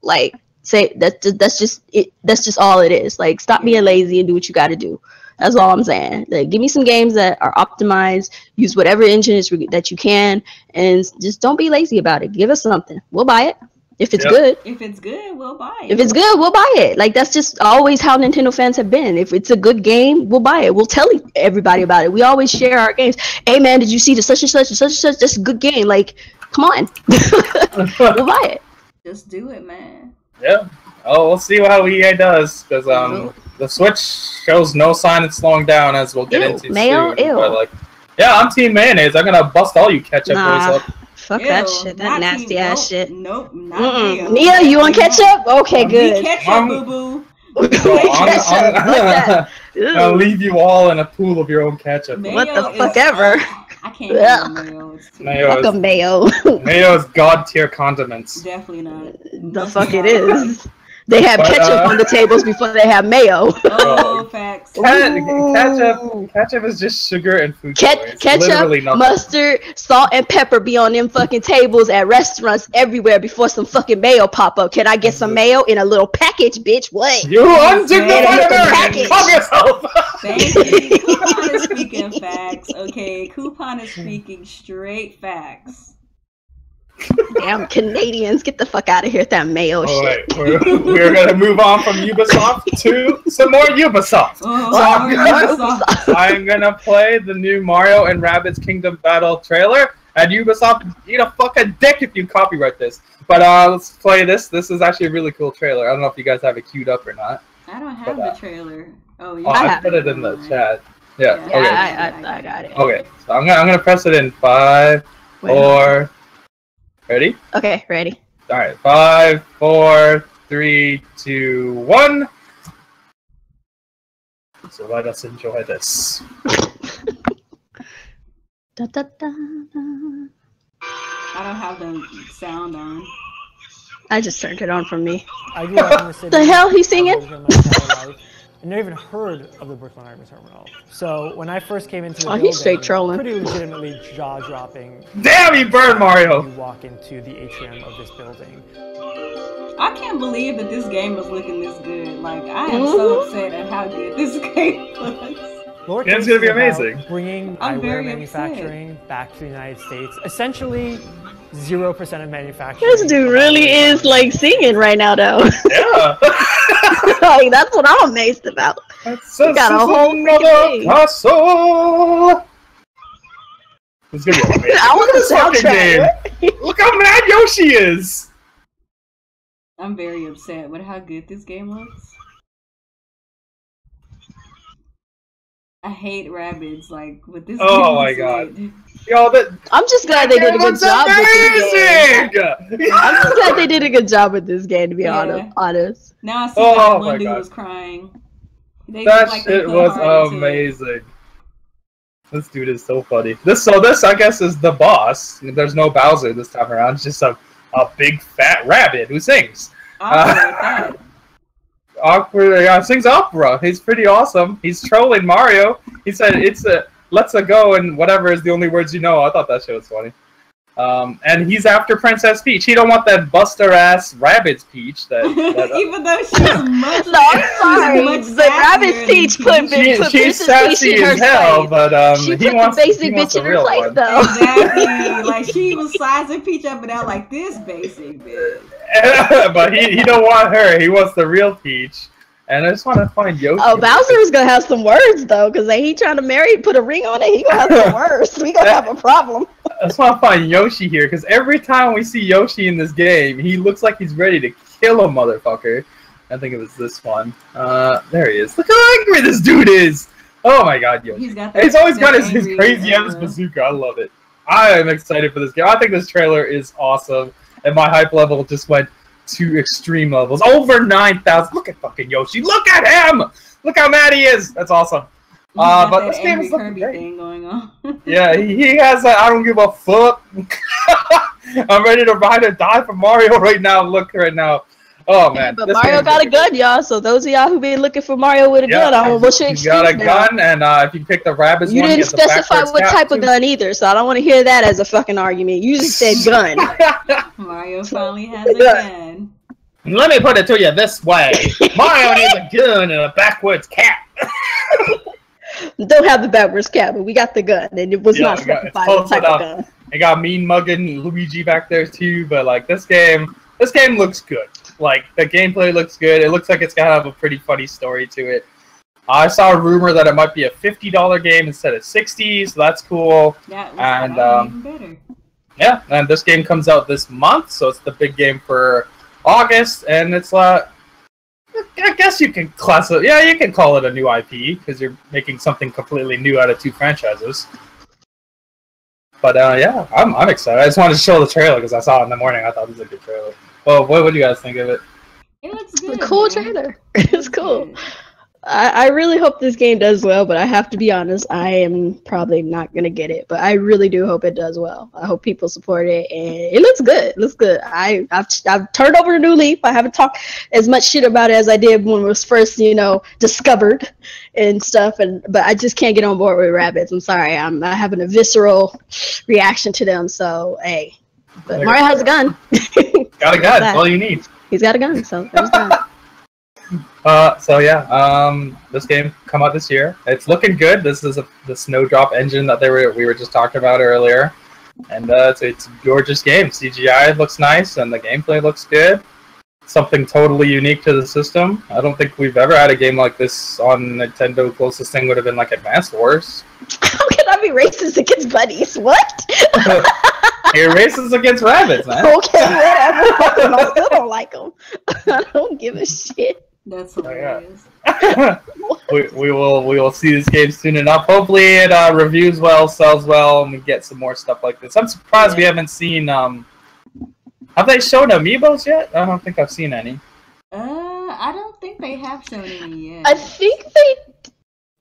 Like, that's just all it is. Like, stop being lazy and do what you got to do. That's all I'm saying. Like, give me some games that are optimized. Use whatever engine that you can, and just don't be lazy about it. Give us something. We'll buy it if it's good. If it's good, we'll buy it. If it's good, we'll buy it. Like, that's just always how Nintendo fans have been. If it's a good game, we'll buy it. We'll tell everybody about it. We always share our games. Hey man, did you see the such and such and such and such? That's a good game. Like, come on, we'll buy it. Just do it, man. Yeah. Oh, we'll see how EA does, because the Switch shows no sign of slowing down, as we'll get into soon. But, I'm Team Mayonnaise. I'm gonna bust all you ketchup boys up. Fuck that shit. That nasty ass shit. Nope, not Mia. Mia, you want ketchup? Okay, good. Ketchup, boo boo. I'll leave you all in a pool of your own ketchup. What the fuck ever. I can't do mayo. Fuck a mayo. Mayo is god tier condiments. Definitely not. The fuck it is. They have ketchup on the tables before they have mayo. Oh, facts. Ketchup is just sugar and food. Ketchup, mustard, salt, and pepper be on them fucking tables at restaurants everywhere before some fucking mayo pop up. Can I get some mayo in a little package, bitch? What? You undignified American! Fuck yourself! Thank you. Coupon is speaking facts. Okay, Coupon is speaking straight facts. Damn Canadians, get the fuck out of here with that mayo shit. We're gonna move on from Ubisoft to some more Ubisoft. I'm gonna play the new Mario and Rabbids Kingdom Battle trailer, and Ubisoft, eat a fucking dick if you copyright this. But let's play this. This is actually a really cool trailer. I don't know if you guys have it queued up or not. I don't have the trailer. Oh, yeah. I put it in the chat. Yeah. Okay. I got it. Okay, so I'm gonna press it in 5, 4. Ready? Okay, ready. Alright, 5, 4, 3, 2, 1. So let us enjoy this. Da, da, da, da. I don't have the sound on. I just turned it on from me. The hell he's singing? and never even heard of the Brooklyn Army Terminal. So when I first came into the Oh, building, he's straight trolling. pretty legitimately jaw-dropping. Damn, you burned Mario! You walk into the atrium of this building. I can't believe that this game was looking this good. Like, I am so upset at how good this game looks. It's gonna be amazing. Bringing eyewear manufacturing back to the United States. Essentially, 0% of manufacturing. This dude really is like singing right now, though. Yeah. Like, that's what I'm amazed about. You got a whole freaking castle. It's gonna be amazing. I want Look the at this fucking game. Look how mad Yoshi is. I'm very upset with how good this game looks. I hate rabbits, like, with this Oh my god. Yo, I'm just glad they did a good job with this game. I'm just glad they did a good job with this game, to be honest. Now I see why one dude was crying. That shit was amazing. This dude is so funny. This I guess is the boss. There's no Bowser this time around. It's just a big fat rabbit who sings. Awkward, yeah, sings opera. He's pretty awesome. He's trolling Mario. He said it's a let's go and whatever is the only words you know. I thought that shit was funny. And he's after Princess Peach. He don't want that buster ass Rabbids Peach. Even though she's much. No, I'm sorry. The Rabbids Peach put she's sassy as hell, but she he put wants the basic bitch in her place though. Exactly. Like she was sizing Peach up and down like this basic bitch. But he don't want her. He wants the real Peach. And I just want to find Yoshi. Oh, Bowser is gonna have some words though, because he trying to put a ring on it. He gonna have some words. We gonna have a problem. I just want to find Yoshi here, because every time we see Yoshi in this game, he looks like he's ready to kill a motherfucker. I think it was this one. There he is. Look how angry this dude is. Oh my god, Yoshi. He's always got his crazy ass bazooka. I love it. I am excited for this game. I think this trailer is awesome, and my hype level just went to extreme levels. Over 9,000. Look at fucking Yoshi. Look at him. Look how mad he is. That's awesome. But this game is looking great. Thing going on. Yeah, he has that I don't give a fuck. I'm ready to ride or die for Mario right now. Look right now. Oh man. But Mario got a gun, y'all. So those of y'all who been looking for Mario with a gun, I don't know what your excuse. You got a gun, and if you pick the rabbits, you didn't specify what type of gun either. So I don't want to hear that as a fucking argument. You just said gun. Mario finally has a gun. Let me put it to you this way: Mario needs a gun and a backwards cap. Don't have the backwards cap, but we got the gun, and it was not specified what type of gun. I got mean mugging Luigi back there too, but like this game looks good. Like the gameplay looks good. It looks like it's gonna have a pretty funny story to it. I saw a rumor that it might be a $50 game instead of $60, so that's cool. Yeah, and even better. Yeah, and this game comes out this month, so it's the big game for August, and it's I guess you can you can call it a new IP because you're making something completely new out of two franchises. But yeah, I'm excited. I just wanted to show the trailer because I saw it in the morning. I thought it was a good trailer. Well, what do you guys think of it? It looks good. Cool trailer. It's cool. I really hope this game does well, but I have to be honest, I am probably not gonna get it. But I really do hope it does well. I hope people support it, and it looks good. It looks good. I've turned over a new leaf. I haven't talked as much shit about it as I did when it was first, discovered and stuff. But I just can't get on board with rabbits. I'm sorry. I'm having a visceral reaction to them. So hey, but Mario has a gun. Got a gun. That's all you need. He's got a gun. So there's that. So yeah, this game come out this year. It's looking good. This is the Snowdrop engine that we were just talking about earlier, and it's a gorgeous game. CGI looks nice, and the gameplay looks good. Something totally unique to the system. I don't think we've ever had a game like this on Nintendo. Closest thing would have been like Advance Wars. How can I be racist against bunnies? What? You're racist against rabbits, man. Okay, whatever. I still don't like them. I don't give a shit. That's hilarious. we will see this game soon enough. Hopefully it reviews well, sells well, and we get some more stuff like this. I'm surprised we haven't seen have they shown Amiibos yet? I don't think I've seen any. I don't think they have shown any yet. I think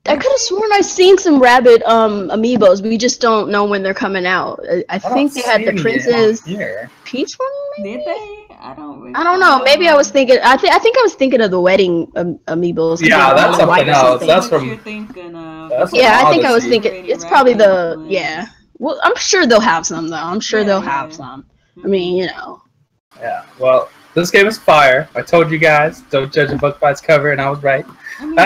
I could have sworn I've seen some rabbit Amiibos. We just don't know when they're coming out. I think they had the Princess Peach one. Maybe? Did they? I don't know. Maybe I was thinking. I think I was thinking of the wedding amiibos. Yeah, that's something else. That's from. You're thinking of. Yeah, I think I was thinking. It's probably the. Yeah. Well, I'm sure they'll have some though. I'm sure they'll have some. I mean, you know. Yeah. Well, this game is fire. I told you guys, don't judge a book by its cover, and I was right. I mean,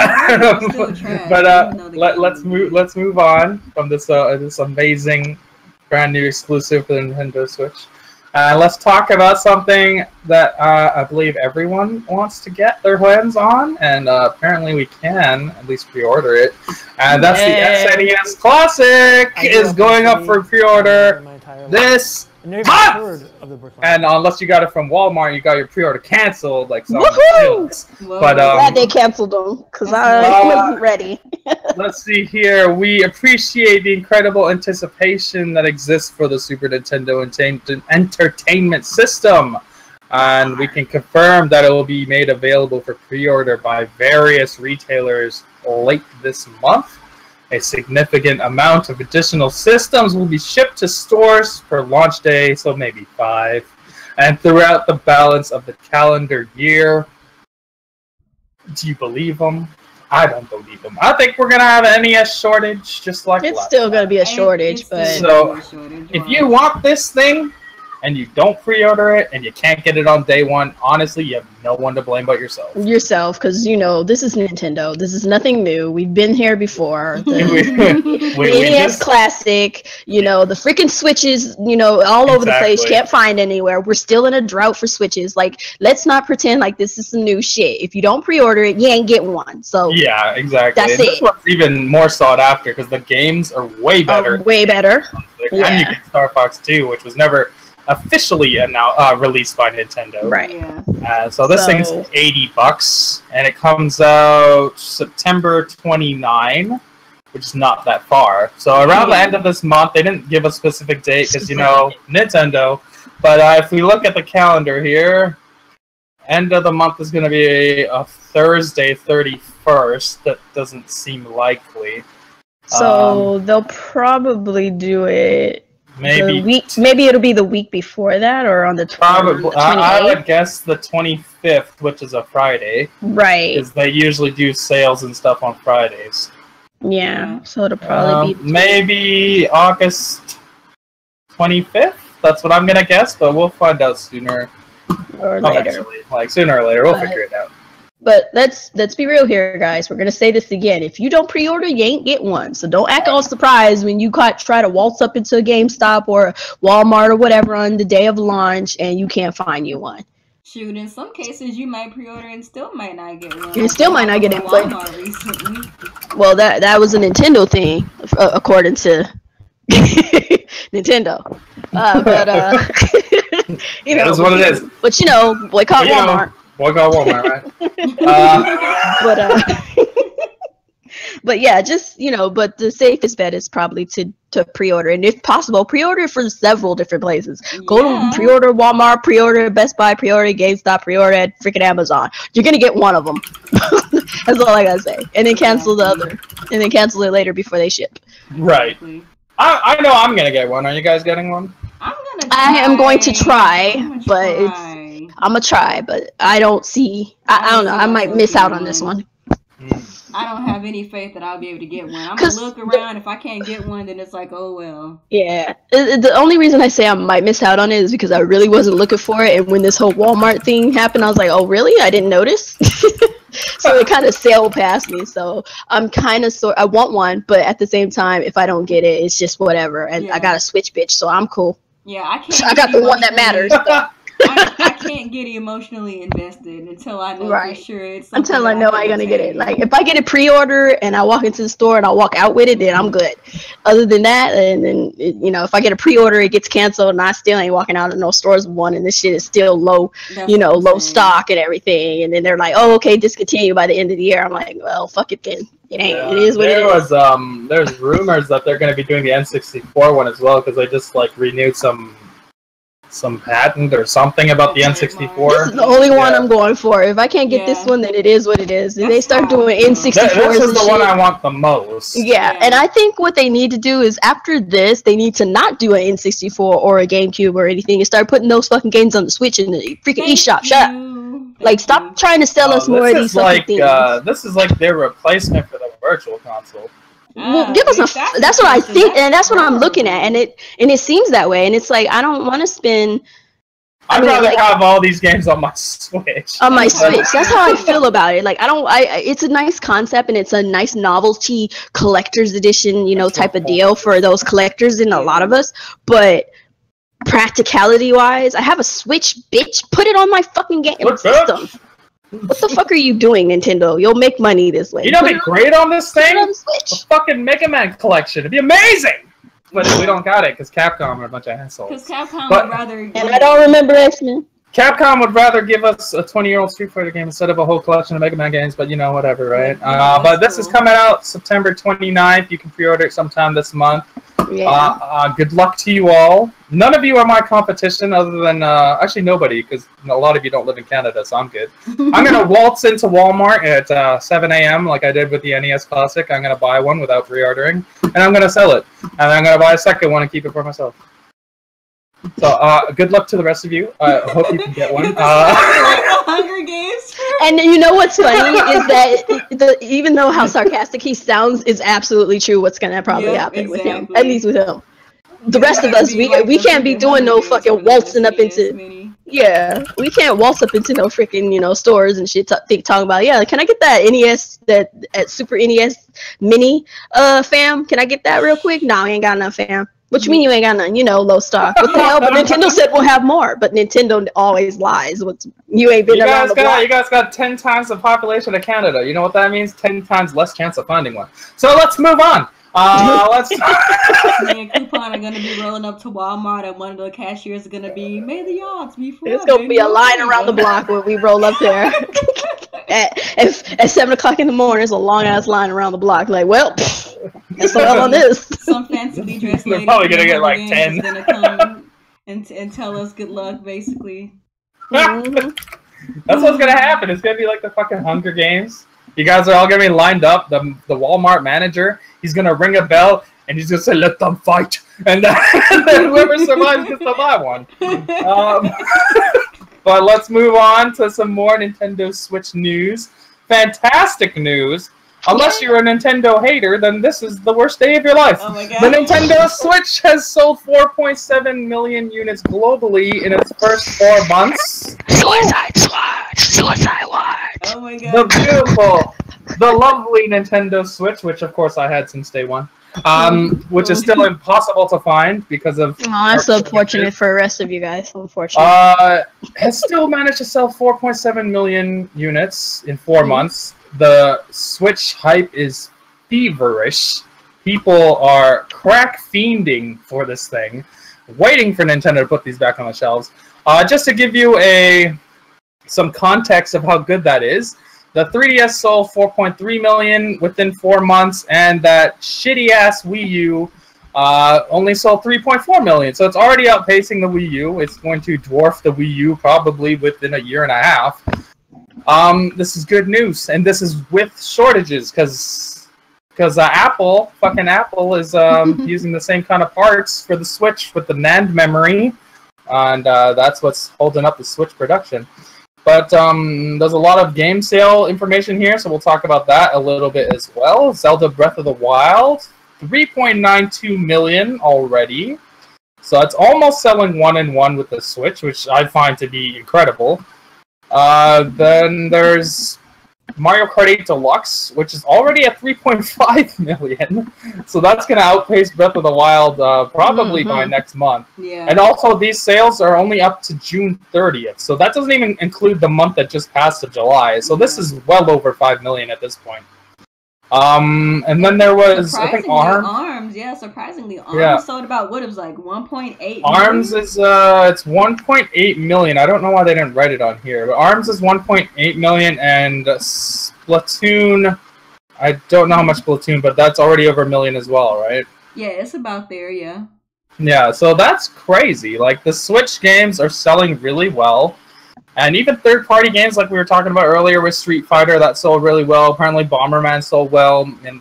but let's move on from this this amazing brand new exclusive for the Nintendo Switch. Let's talk about something that I believe everyone wants to get their hands on, and apparently we can at least pre-order it. And that's the SNES Classic is going up for pre-order this month. And unless you got it from Walmart, you got your pre-order canceled, like some. But glad they canceled them because I wasn't ready. Let's see here. We appreciate the incredible anticipation that exists for the Super Nintendo Entertainment System, and we can confirm that it will be made available for pre-order by various retailers late this month. A significant amount of additional systems will be shipped to stores for launch day, so maybe 5, and throughout the balance of the calendar year. Do you believe them? I don't believe them. I think we're going to have an NES shortage, just like it's still going to be a shortage, but... So, if you want this thing, and you don't pre-order it, and you can't get it on day one, honestly, you have no one to blame but yourself. Yourself, because, you know, this is Nintendo. This is nothing new. We've been here before. The NES Classic, you know, the freaking Switches, you know, all over the place. Can't find anywhere. We're still in a drought for Switches. Like, let's not pretend like this is some new shit. If you don't pre-order it, you ain't getting one. So yeah, exactly. That's and this one's even more sought after, because the games are way better. Way better. Yeah. And you get Star Fox 2, which was never officially released by Nintendo. Right. Yeah. So this thing's $80, and it comes out September 29, which is not that far. So around the end of this month, they didn't give a specific date because, you know, Nintendo. But if we look at the calendar here, end of the month is going to be a Thursday, 31st. That doesn't seem likely. So they'll probably do it. Maybe it'll be the week before that, or on the 28th. I would guess the 25th, which is a Friday. Right. Because they usually do sales and stuff on Fridays. Yeah, so it'll probably be... Maybe August 25th? That's what I'm going to guess, but we'll find out sooner. Or later. Eventually. Like, sooner or later, we'll figure it out. But let's be real here, guys. We're going to say this again. If you don't pre-order, you ain't get one. So don't act all surprised when you try to waltz up into a GameStop or Walmart or whatever on the day of launch and you can't find you one. Shoot, in some cases you might pre-order and still might not get one. You still might not get it. Well, that was a Nintendo thing, according to Nintendo. You know, that's what it is. But you know, boycott Walmart. Boycott Walmart, right? But yeah, just, you know, but the safest bet is probably to pre-order, and if possible, pre-order for several different places. Go to pre-order Walmart, pre-order Best Buy, pre-order GameStop, pre-order at freaking Amazon. You're gonna get one of them. That's all I gotta say. And then cancel the other, and then cancel it later before they ship. Right. I know I'm gonna get one. Are you guys getting one? I am going to try, but I'm gonna try, but I don't see. I don't know. I might miss out on this one. I don't have any faith that I'll be able to get one. I'm gonna look around. If I can't get one, then it's like, oh well. Yeah. The only reason I say I might miss out on it is because I really wasn't looking for it, and when this whole Walmart thing happened, I was like, oh really? I didn't notice. So it kind of sailed past me. So I'm kind of I want one, but at the same time, if I don't get it, it's just whatever. And I got a Switch, bitch, so I'm cool. Yeah, I can't. I got the one that matters. I can't get emotionally invested until I know for sure it's something. Until I know I'm gonna get it. Like if I get a pre-order and I walk into the store and I walk out with it, then I'm good. Other than that, and then you know, if I get a pre-order, it gets canceled, and I still ain't walking out of no stores with one, and this shit is still low, low stock and everything. And then they're like, oh, okay, discontinue by the end of the year. I'm like, well, fuck it then. It ain't. It is what it is. There's rumors that they're gonna be doing the N64 one as well because they just like renewed some some patent or something about the N64. This is the only one I'm going for. If I can't get this one, then it is what it is. If they start doing N64s, this is the one I want the most. Yeah, and I think what they need to do is after this, they need to not do an N64 or a GameCube or anything and start putting those fucking games on the Switch in the freaking eShop. Shut up. Like, stop trying to sell us more of these fucking things. This is like their replacement for the Virtual Console. Well, give us a. That's what I think, and that's what I'm looking at, and it seems that way, and it's like I don't want to spend. I'd rather have all these games on my Switch. On my Switch, that's how I feel about it. Like it's a nice concept, and it's a nice novelty collector's edition, type of deal for those collectors and a lot of us. But practicality-wise, I have a Switch, bitch. Put it on my fucking game system. What the fuck are you doing, Nintendo? You'll make money this way. You know what'd be great on this thing? On the fucking Mega Man collection. It'd be amazing! But we don't got it, because Capcom are a bunch of assholes. Because Capcom would rather... And I don't remember X-Men. Capcom would rather give us a 20-year-old Street Fighter game instead of a whole collection of Mega Man games, but whatever, right? But this is coming out September 29th. You can pre-order it sometime this month. Yeah. Good luck to you all. None of you are my competition other than, actually nobody, because a lot of you don't live in Canada, so I'm good. I'm going to waltz into Walmart at 7 a.m. like I did with the NES Classic. I'm going to buy one without pre-ordering, and I'm going to sell it. And I'm going to buy a second one and keep it for myself. So, good luck to the rest of you. I hope you can get one. Hunger Games. And you know what's funny is that even though how sarcastic he sounds is absolutely true. What's gonna probably happen with him, at least with him. The rest of us, we can't be doing no fucking waltzing up into. Yeah, we can't waltz up into no freaking stores and shit. Talking about can I get that NES at Super NES Mini fam? Can I get that real quick? No, I ain't got enough, fam. What you mean you ain't got none? Low stock. What the hell? But Nintendo said we'll have more. But Nintendo always lies. You ain't been around the block. You guys got 10 times the population of Canada. You know what that means? 10 times less chance of finding one. So let's move on. Me and Coupon are gonna be rolling up to Walmart, and one of the cashiers are gonna be, "May the odds be fair." It's gonna be a line around the block when we roll up there. at 7 o'clock in the morning, it's a long ass line around the block. Like, well, that's all on this. Some fancily dressed lady. They're probably gonna get like 10. Gonna come and tell us good luck, basically. That's what's gonna happen. It's gonna be like the fucking Hunger Games. You guys are all gonna be lined up. The Walmart manager, he's gonna ring a bell and he's gonna say, "Let them fight," and then whoever survives gets to buy one. But let's move on to some more Nintendo Switch news. Fantastic news. Unless you're a Nintendo hater, then this is the worst day of your life. Oh my God. The Nintendo Switch has sold 4.7 million units globally in its first 4 months. Suicide Watch. Oh my God. The beautiful, the lovely Nintendo Switch, which of course I had since day one, which is still impossible to find because of... Oh, that's unfortunate for the rest of you guys. Unfortunate. Has still managed to sell 4.7 million units in 4 months. The Switch hype is feverish. People are crack fiending for this thing, waiting for Nintendo to put these back on the shelves. Just to give you some context of how good that is, the 3DS sold 4.3 million within 4 months, and that shitty-ass Wii U only sold 3.4 million. So it's already outpacing the Wii U. It's going to dwarf the Wii U probably within a year and a half. This is good news, and this is with shortages, because Apple is using the same kind of parts for the Switch with the NAND memory, and that's what's holding up the Switch production. But there's a lot of game sale information here, so we'll talk about that a little bit as well. Zelda Breath of the Wild, 3.92 million already, so it's almost selling 1-in-1 with the Switch, which I find to be incredible. Then there's Mario Kart 8 Deluxe, which is already at 3.5 million. So that's going to outpace Breath of the Wild probably by next month. Yeah. And also, these sales are only up to June 30th. So that doesn't even include the month that just passed of July. So this is well over 5 million at this point. And then there was, I think, Arms, yeah, surprisingly, Arms sold about, what, it was like 1.8 million? Arms is, it's 1.8 million. I don't know why they didn't write it on here, but Arms is 1.8 million, and Splatoon, I don't know how much Splatoon, but that's already over 1 million as well, right? Yeah, it's about there, yeah. Yeah, so that's crazy. Like, the Switch games are selling really well. And even third-party games, like we were talking about earlier with Street Fighter, that sold really well. Apparently, Bomberman sold well, and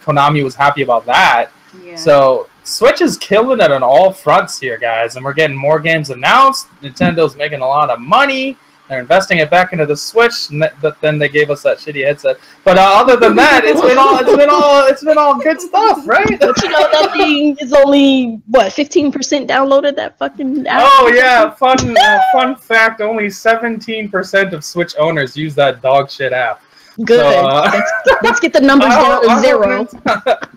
Konami was happy about that. Yeah. So, Switch is killing it on all fronts here, guys. And we're getting more games announced. Nintendo's making a lot of money. They're investing it back into the Switch, but then they gave us that shitty headset. But other than that, it's been all good stuff, right? But you know that thing is only what 15% downloaded. That fucking app. Oh yeah, fun fact: only 17% of Switch owners use that dog shit app. Good. So, let's get the numbers down to zero.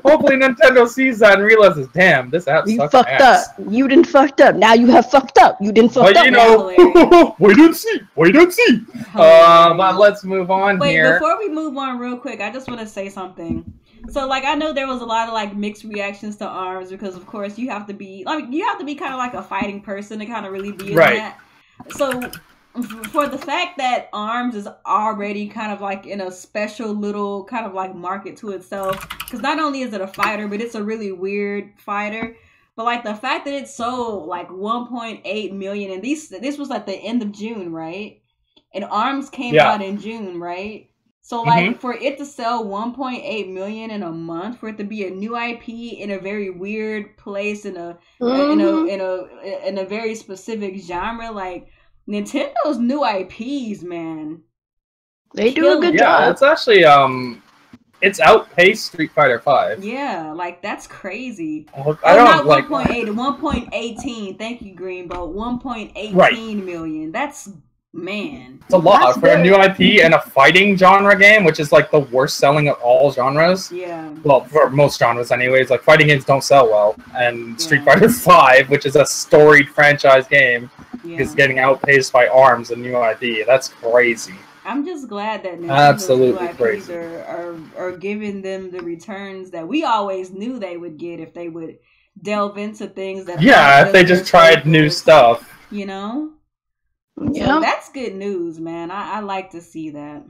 Hopefully Nintendo sees that and realizes, damn, this app You sucks fucked ass. up. You didn't fucked up. Now you have fucked up. You didn't fucked But up. you know, wait and see. But let's move on here. Before we move on real quick, I just want to say something. So, like, I know there was a lot of, like, mixed reactions to ARMS because, of course, you have to be kind of like a fighting person to kind of really be in that. So, for the fact that ARMS is already kind of like in a special little kind of like market to itself, because not only is it a fighter, but it's a really weird fighter. But like the fact that it sold like 1.8 million, and this was at the end of June, right? And ARMS came out in June, right? So like for it to sell 1.8 million in a month, for it to be a new IP in a very weird place in a very specific genre, like Nintendo's new IPs, man, they do a good job. Yeah, it's actually it's outpaced Street Fighter 5. Yeah, like that's crazy. I don't not 1.8, 1.18. Thank you, Greenbow. 1.18 million. That's it's a lot for a new IP and a fighting genre game, which is like the worst selling of all genres. Yeah. Well, for most genres, anyways. Like fighting games don't sell well, and Street Fighter 5, which is a storied franchise game, is getting outpaced by ARMS, a new IP. That's crazy. I'm just glad that absolutely new IPs are giving them the returns that we always knew they would get if they would delve into things that. Yeah, if they just tried new stuff. You know. Yeah, so that's good news, man. I like to see that.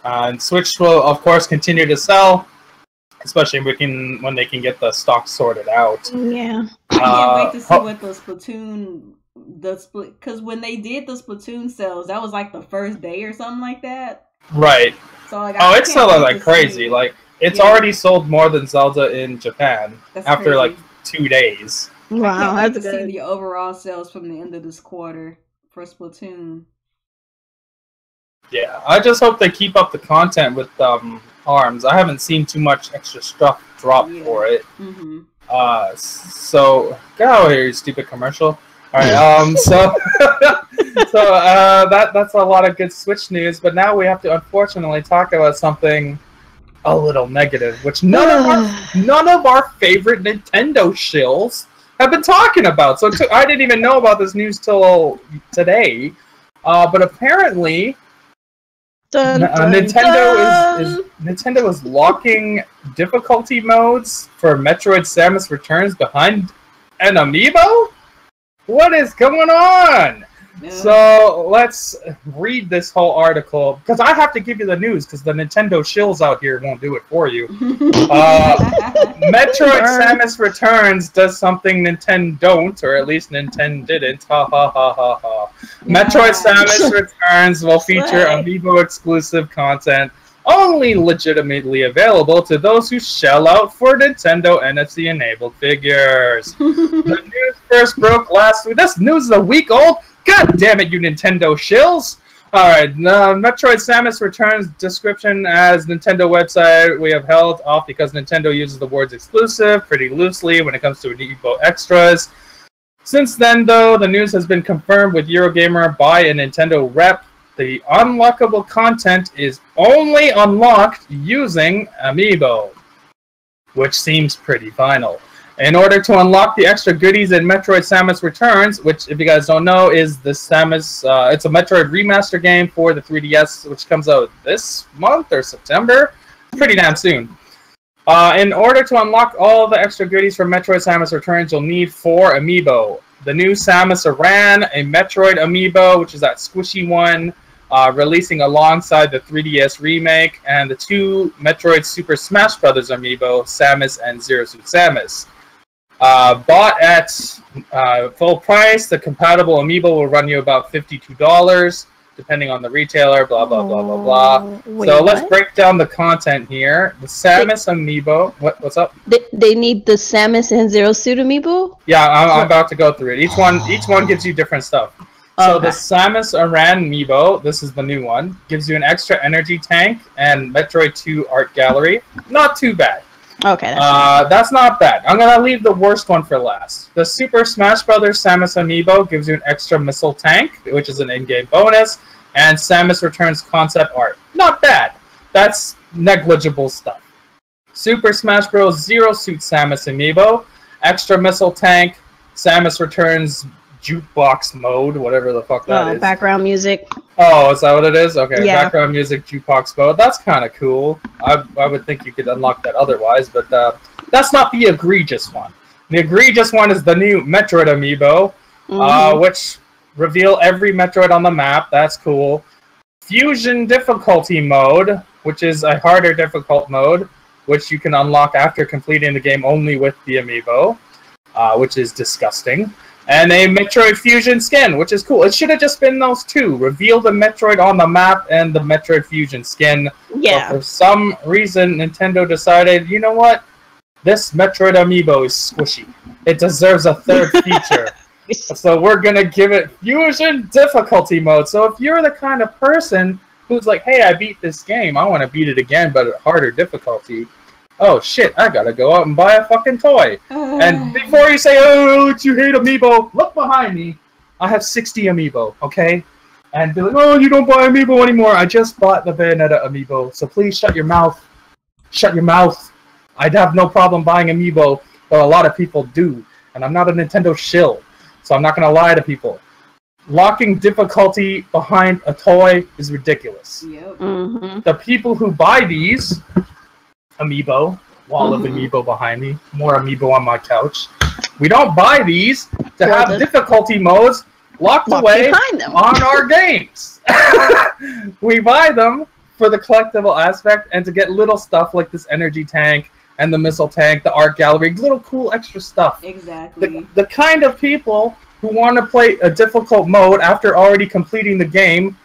And Switch will, of course, continue to sell, especially when they can get the stock sorted out. Yeah. I can't wait to see what the Splatoon, because when they did the Splatoon sales, that was like the first day or something like that. Right. So like, it's selling like crazy. Like it's already sold more than Zelda in Japan after like 2 days. Wow, I can't wait to see the overall sales from the end of this quarter for Splatoon. Yeah, I just hope they keep up the content with ARMS. I haven't seen too much extra stuff drop for it. So get out of here, you stupid commercial. All right, that's a lot of good Switch news. But now we have to unfortunately talk about something a little negative, which none of our favorite Nintendo shills have been talking about. So I didn't even know about this news till today. But apparently, Nintendo is locking difficulty modes for Metroid Samus Returns behind an Amiibo? What is going on? So let's read this whole article, because I have to give you the news, because the Nintendo shills out here won't do it for you. Metroid Samus Returns does something Nintendo don't, or at least Nintendo didn't. Ha ha ha ha ha. Metroid Samus Returns will feature Amiibo exclusive content only legitimately available to those who shell out for Nintendo NFC-enabled figures. The news first broke last week. This news is a week old? God damn it, you Nintendo shills! Alright, Metroid Samus Returns description as Nintendo website we have held off because Nintendo uses the words exclusive pretty loosely when it comes to Amiibo extras. Since then, though, the news has been confirmed with Eurogamer by a Nintendo rep. The unlockable content is only unlocked using Amiibo, which seems pretty final. In order to unlock the extra goodies in Metroid Samus Returns, which, if you guys don't know, is the Samus, it's a Metroid remaster game for the 3DS, which comes out this month or September, pretty damn soon. In order to unlock all the extra goodies from Metroid Samus Returns, you'll need 4 Amiibo. The new Samus Aran, a Metroid Amiibo, which is that squishy one, releasing alongside the 3DS remake and the 2 Metroid Super Smash Bros. Amiibo, Samus and Zero Suit Samus. Bought at full price, the compatible Amiibo will run you about $52, depending on the retailer, blah, blah, blah, blah, blah. Wait, so what? let's break down the content here. The Samus Amiibo, what's up? They need the Samus and Zero Suit Amiibo? Yeah, I'm about to go through it. Each one gives you different stuff. So the Samus Aran Amiibo, this is the new one, gives you an extra energy tank and Metroid 2 art gallery. Not too bad. Okay. That's not bad. I'm gonna leave the worst one for last. The Super Smash Bros. Samus Amiibo gives you an extra missile tank, which is an in-game bonus, and Samus Returns concept art. Not bad. That's negligible stuff. Super Smash Bros. Zero Suit Samus Amiibo, extra missile tank, Samus Returns jukebox mode, whatever the fuck that is. Background music. Oh, is that what it is? Okay, yeah. Background music jukebox mode. That's kind of cool. I would think you could unlock that otherwise, but that's not the egregious one. The egregious one is the new Metroid Amiibo, which reveal every Metroid on the map. That's cool. Fusion difficulty mode, which is a harder difficult mode, which you can unlock after completing the game only with the Amiibo, which is disgusting. And a Metroid Fusion skin, which is cool. It should have just been those two. Reveal the Metroid on the map and the Metroid Fusion skin. Yeah. But for some reason, Nintendo decided, you know what? This Metroid Amiibo is squishy. It deserves a third feature. So we're going to give it Fusion difficulty mode. So if you're the kind of person who's like, hey, I beat this game. I want to beat it again, but at harder difficulty. Oh shit, I gotta go out and buy a fucking toy. And before you say, oh, you hate Amiibo, look behind me. I have 60 Amiibo, okay? And be like, oh, you don't buy Amiibo anymore. I just bought the Bayonetta Amiibo, so please shut your mouth. Shut your mouth. I'd have no problem buying Amiibo, but a lot of people do. And I'm not a Nintendo shill, so I'm not gonna lie to people. Locking difficulty behind a toy is ridiculous. Yep. The people who buy these Amiibo, wall of Amiibo behind me, more Amiibo on my couch. We don't buy these to have difficulty modes locked away on our games. We buy them for the collectible aspect and to get little stuff like this energy tank and the missile tank, the art gallery, little cool extra stuff. Exactly. The kind of people who want to play a difficult mode after already completing the game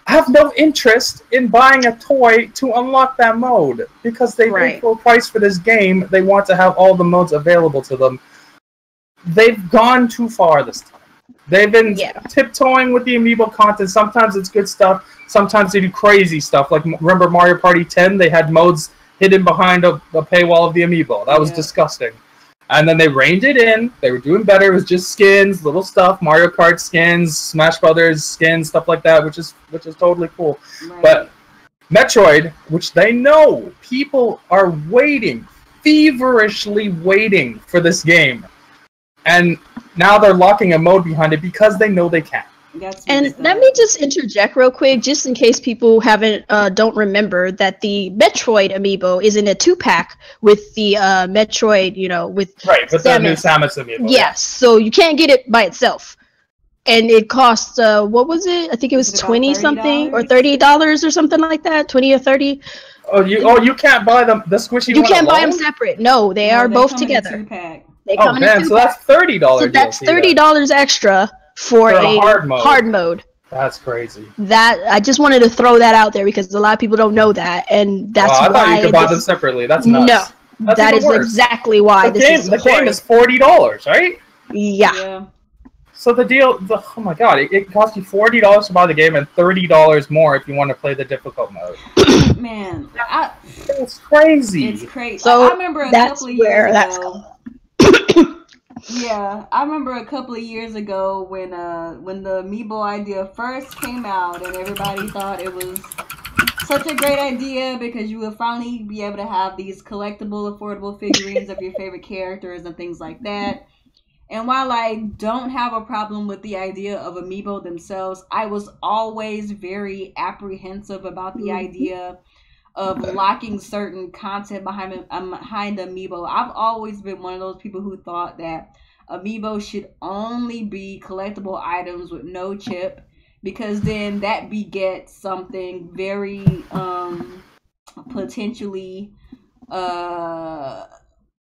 have no interest in buying a toy to unlock that mode because they pay full price for this game. They want to have all the modes available to them. They've gone too far this time. They've been tiptoeing with the Amiibo content. Sometimes it's good stuff. Sometimes they do crazy stuff. Like, remember Mario Party 10? They had modes hidden behind a paywall of the Amiibo. That was disgusting. And then they reined it in. They were doing better. It was just skins, little stuff, Mario Kart skins, Smash Brothers skins, stuff like that, which is totally cool. Right. But Metroid, which they know people are waiting, feverishly waiting for this game, and now they're locking a mode behind it because they know they can. And let me just interject real quick, just in case people don't remember that the Metroid Amiibo is in a 2-pack with the Metroid, with the new Samus Amiibo. Yes, so you can't get it by itself, and it costs what was it? I think it was $20 something or $30 or something like that, 20 or 30. Oh, you can't buy the squishy. You can't buy them separate. No, they are both together. They come in a 2-pack. So that's $30. So that's $30 extra. For a hard mode. That's crazy. I just wanted to throw that out there because a lot of people don't know that, and that's why. I thought you could buy them separately. That's nuts. No, that is exactly why the game is $40, right? Yeah. So the deal, oh my god, it costs you $40 to buy the game and $30 more if you want to play the difficult mode. Man, it's crazy. It's crazy. So I remember a couple of years ago. Yeah, I remember a couple of years ago when the Amiibo idea first came out and everybody thought it was such a great idea because you would finally be able to have these collectible, affordable figurines of your favorite characters and things like that. And while I don't have a problem with the idea of Amiibo themselves, I was always very apprehensive about the idea of locking certain content behind Amiibo. I've always been one of those people who thought that Amiibo should only be collectible items with no chip because then that begets something very potentially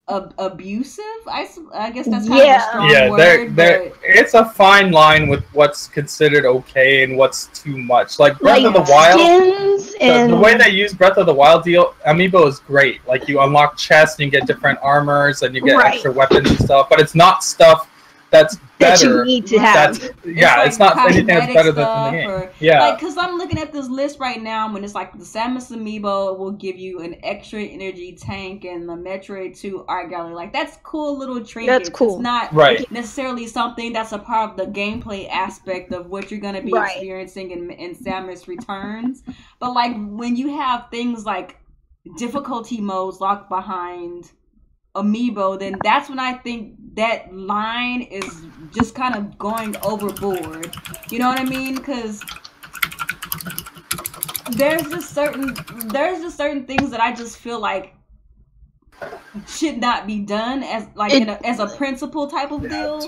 abusive. I guess that's kind of a strong word. It's a fine line with what's considered okay and what's too much. Like Breath of the Wild, the way they use Breath of the Wild amiibo is great. Like you unlock chests and you get different armors and you get extra weapons and stuff. But it's not stuff that's better. That you need to have. It's not anything that's better than the game. Like, because I'm looking at this list right now, when it's like the Samus amiibo will give you an extra energy tank, and the Metroid 2 art gallery. Like, that's cool little trinkets. That's cool. It's not necessarily something that's a part of the gameplay aspect of what you're going to be experiencing in Samus Returns. But, like, when you have things like difficulty modes locked behind amiibo, then that's when I think that line is just kind of going overboard. You know what I mean? Because there's just certain things that I just feel like should not be done as like as a principle type of deal.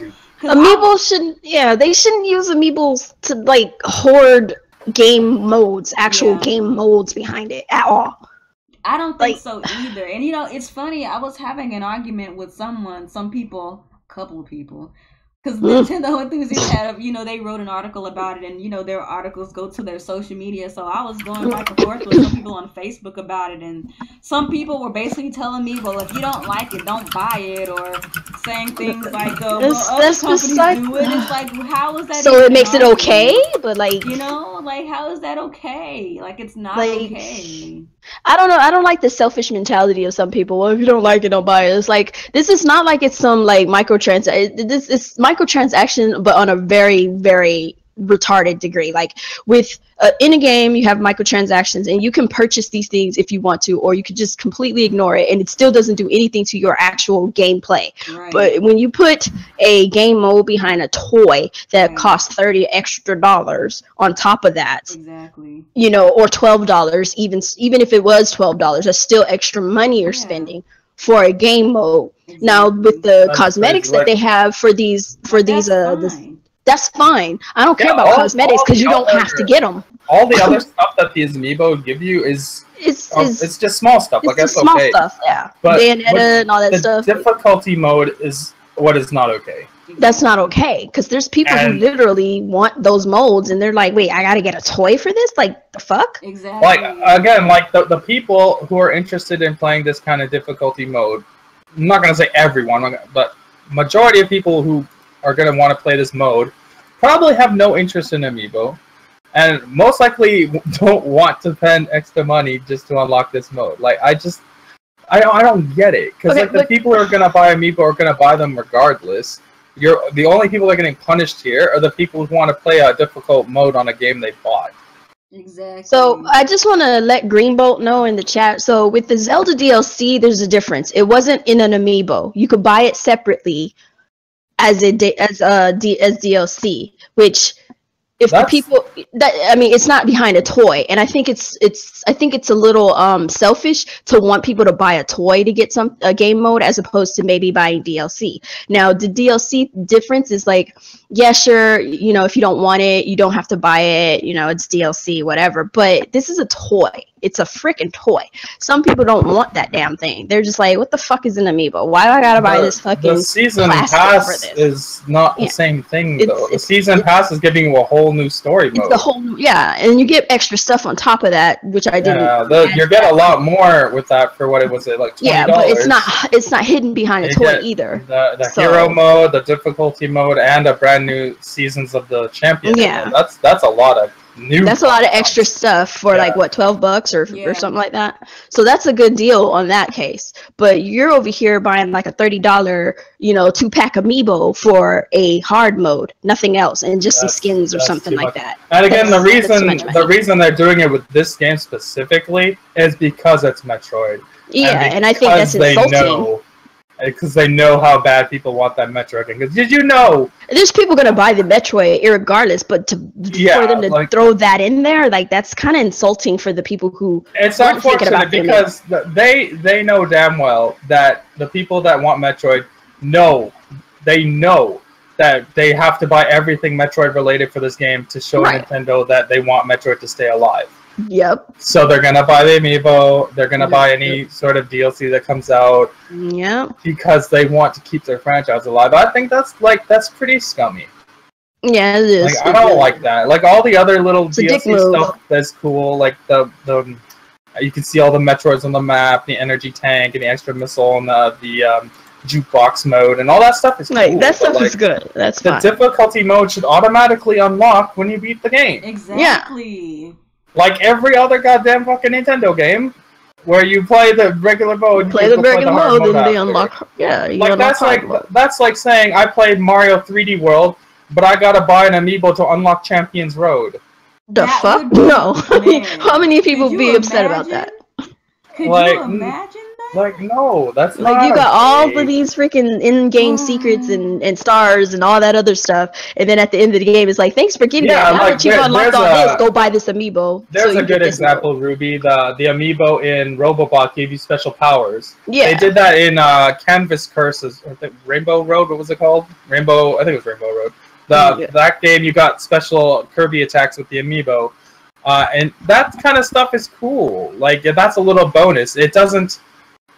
Amiibo shouldn't. Yeah, they shouldn't use amiibos to like hoard game modes, actual game modes behind it at all. I don't think so either. And you know, it's funny. I was having an argument with couple of people, because Nintendo Enthusiasts had, you know, they wrote an article about it, and you know, their articles go to their social media. So I was going back and forth with some people on Facebook about it, and some people were basically telling me, well, if you don't like it, don't buy it, or saying things like, well, other companies do it. It's like, how is that? So it makes it okay, but like, you know, like, how is that okay? Like, it's not okay. I don't know. I don't like the selfish mentality of some people. Well, if you don't like it, don't buy it. It's like, this is not like it's some like microtransaction. This is microtransaction, but on a very, very retarded degree. Like with in a game, you have microtransactions, and you can purchase these things if you want to, or you could just completely ignore it, and it still doesn't do anything to your actual gameplay. Right. But when you put a game mode behind a toy that costs $30 extra on top of that, you know, or $12, even if it was $12, that's still extra money you're spending for a game mode. Now with the cosmetics that they have for these that's fine. I don't care about cosmetics because you don't have to get them. All the other stuff that these amiibo give you is it's just small stuff. Like that's small stuff, but Bayonetta and all that stuff. The difficulty mode is what is not okay. That's not okay, because there's people who literally want those molds, and they're like, wait, I gotta get a toy for this? Like, the fuck? Exactly. Like, again, like the people who are interested in playing this kind of difficulty mode, I'm not gonna say everyone, but majority of people who are gonna want to play this mode probably have no interest in amiibo, and most likely don't want to spend extra money just to unlock this mode. Like, I don't get it, because the people who are gonna buy amiibo are gonna buy them regardless. The only people that are getting punished here are the people who want to play a difficult mode on a game they bought. Exactly. So I just want to let Greenbolt know in the chat. So with the Zelda DLC, there's a difference. It wasn't in an amiibo. You could buy it separately as DLC, which it's not behind a toy, and I think it's a little selfish to want people to buy a toy to get a game mode as opposed to maybe buying DLC. Now the DLC difference is like, yeah, sure, you know, if you don't want it, you don't have to buy it, you know, it's DLC, whatever, but this is a toy. It's a freaking toy. Some people don't want that damn thing. They're just like, what the fuck is an amiibo? Why do I gotta buy this fucking The season pass is not the same thing, though. The season pass is giving you a whole new story mode. And you get extra stuff on top of that, which I didn't. You get a lot more with that for what it was, like $20. Yeah, but it's not hidden behind a toy either. The hero mode, the difficulty mode, and a brand new Seasons of the Champion. Yeah, mode. That's a lot of new. That's a lot of extra stuff for like what, $12 or something like that. So that's a good deal on that case. But you're over here buying like a $30, you know, 2-pack amiibo for a hard mode, nothing else, and just some skins or something like that. And again, the reason they're doing it with this game specifically is because it's Metroid. Yeah, and I think that's insulting. Because they know how bad people want that Metroid game. Because did you know? There's people gonna buy the Metroid irregardless, but for them to throw that in there, like, that's kind of insulting for the people who. It's unfortunate because they know damn well that the people that want Metroid know that they have to buy everything Metroid related for this game to show Nintendo that they want Metroid to stay alive. Yep. So they're gonna buy the Amiibo. They're gonna buy any sort of DLC that comes out. Yep. Because they want to keep their franchise alive. I think that's pretty scummy. Yeah, it is. Like, I don't like that. Like all the other little DLC stuff that's cool. Like the you can see all the Metroids on the map, the energy tank, and the extra missile, and the jukebox mode, and all that stuff is cool. Like that stuff is good. That's fine. The difficulty mode should automatically unlock when you beat the game. Exactly. Yeah. Like every other goddamn fucking Nintendo game, where you play the regular mode, and they unlock. Yeah, like that's like saying I played Mario 3D World, but I gotta buy an Amiibo to unlock Champions Road. The fuck? No. How many people be upset about that? Could you imagine that? Like, no, that's like not you got all of these freaking in-game secrets and stars and all that other stuff, and then at the end of the game, it's like, thanks for giving that. Now that you've unlocked all this, go buy this Amiibo. There's a good example, Ruby. The Amiibo in Robobot gave you special powers. Yeah. They did that in Canvas Curses. I think Rainbow Road, what was it called? I think it was Rainbow Road. That game, you got special Kirby attacks with the Amiibo. And that kind of stuff is cool. Like, that's a little bonus. It doesn't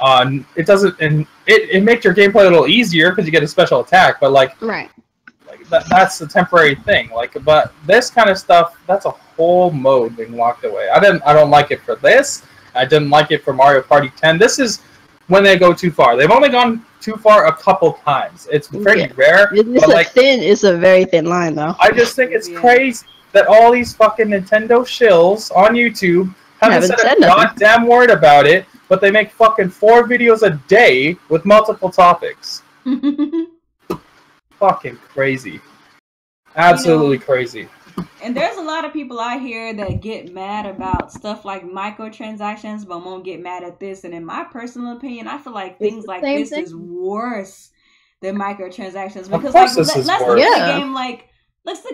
makes your gameplay a little easier because you get a special attack, but like that's a temporary thing. Like, but this kind of stuff, that's a whole mode being locked away. I don't like it for this. I didn't like it for Mario Party 10. This is when they go too far. They've only gone too far a couple times. It's pretty rare. It's a very thin line, though. I just think it's crazy that all these fucking Nintendo shills on YouTube haven't said a goddamn word about it. But they make fucking 4 videos a day with multiple topics. Fucking crazy. Absolutely crazy. And there's a lot of people out here that get mad about stuff like microtransactions, but won't get mad at this. And in my personal opinion, I feel like things like this is worse than microtransactions. Because let's look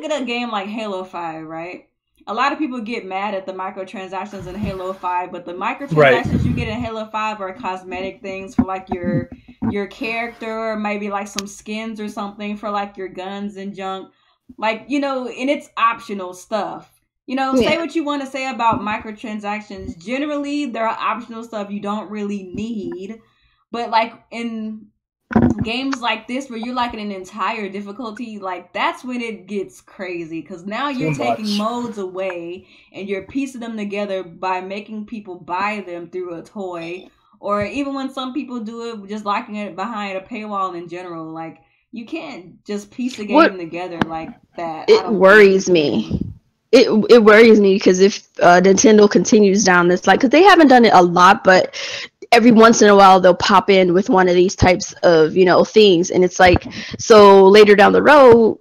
at a game like Halo 5, right? A lot of people get mad at the microtransactions in Halo 5, but the microtransactions you get in Halo 5 are cosmetic things for like your character, maybe like some skins or something for like your guns and junk. Like, you know, and it's optional stuff. You know, say what you want to say about microtransactions. Generally, there are optional stuff you don't really need. But like in games like this where you're like in an entire difficulty, like that's when it gets crazy, because now you're taking modes away and you're piecing them together by making people buy them through a toy, or even when some people do it just locking it behind a paywall in general. Like, you can't just piece the game together like that. It worries me. It worries me because if Nintendo continues down this, like, because they haven't done it a lot, but every once in a while they'll pop in with one of these types of, you know, things, and it's like, so later down the road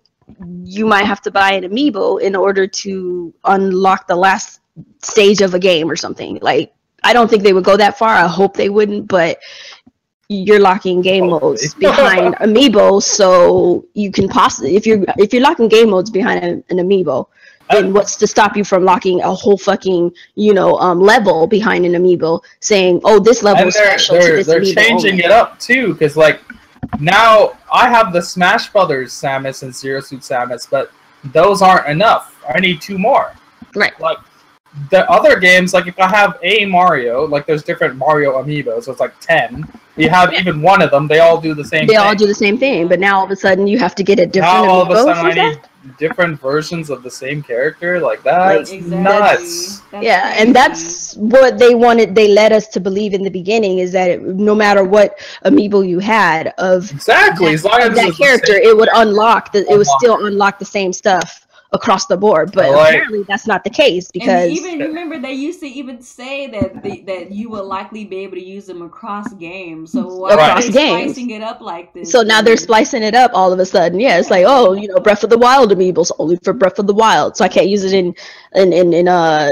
you might have to buy an Amiibo in order to unlock the last stage of a game or something. Like, I don't think they would go that far. I hope they wouldn't, but you're locking game modes behind Amiibo, so you can possibly, if you're locking game modes behind an Amiibo, then what's to stop you from locking a whole fucking, you know, level behind an Amiibo, saying, oh, this level is special to this Amiibo. They're changing it up too, because like now I have the Smash Brothers Samus and Zero Suit Samus, but those aren't enough. I need 2 more. Right. Like the other games, like if I have a Mario, like there's different Mario Amiibos, so it's like 10. You have even one of them, they all do the same thing. They all do the same thing, but now all of a sudden you have to get a different Amiibo. Now all of a sudden I need different versions of the same character. Like, that's nuts. Yeah, and that's what they wanted. They led us to believe in the beginning, is that no matter what Amiibo you had of as long as that character, it would unlock it would still unlock the same stuff across the board, but apparently that's not the case, because and even remember they used to even say that you will likely be able to use them across games. So why are they splicing it up like this? So now they're splicing it up all of a sudden. Yeah, it's like, oh, you know, Breath of the Wild Amiibos only for Breath of the Wild, so I can't use it in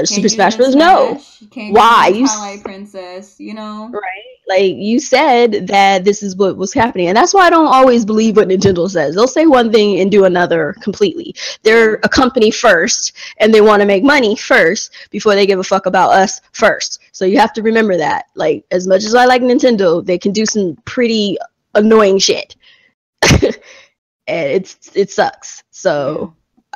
Super Smash Bros. No, why? You Twilight Princess, you know, right? Like, you said that this is what was happening, and that's why I don't always believe what Nintendo says. They'll say one thing and do another completely. They're a company first, and they want to make money first before they give a fuck about us first. So you have to remember that. Like, as much as I like Nintendo, they can do some pretty annoying shit. and it sucks. So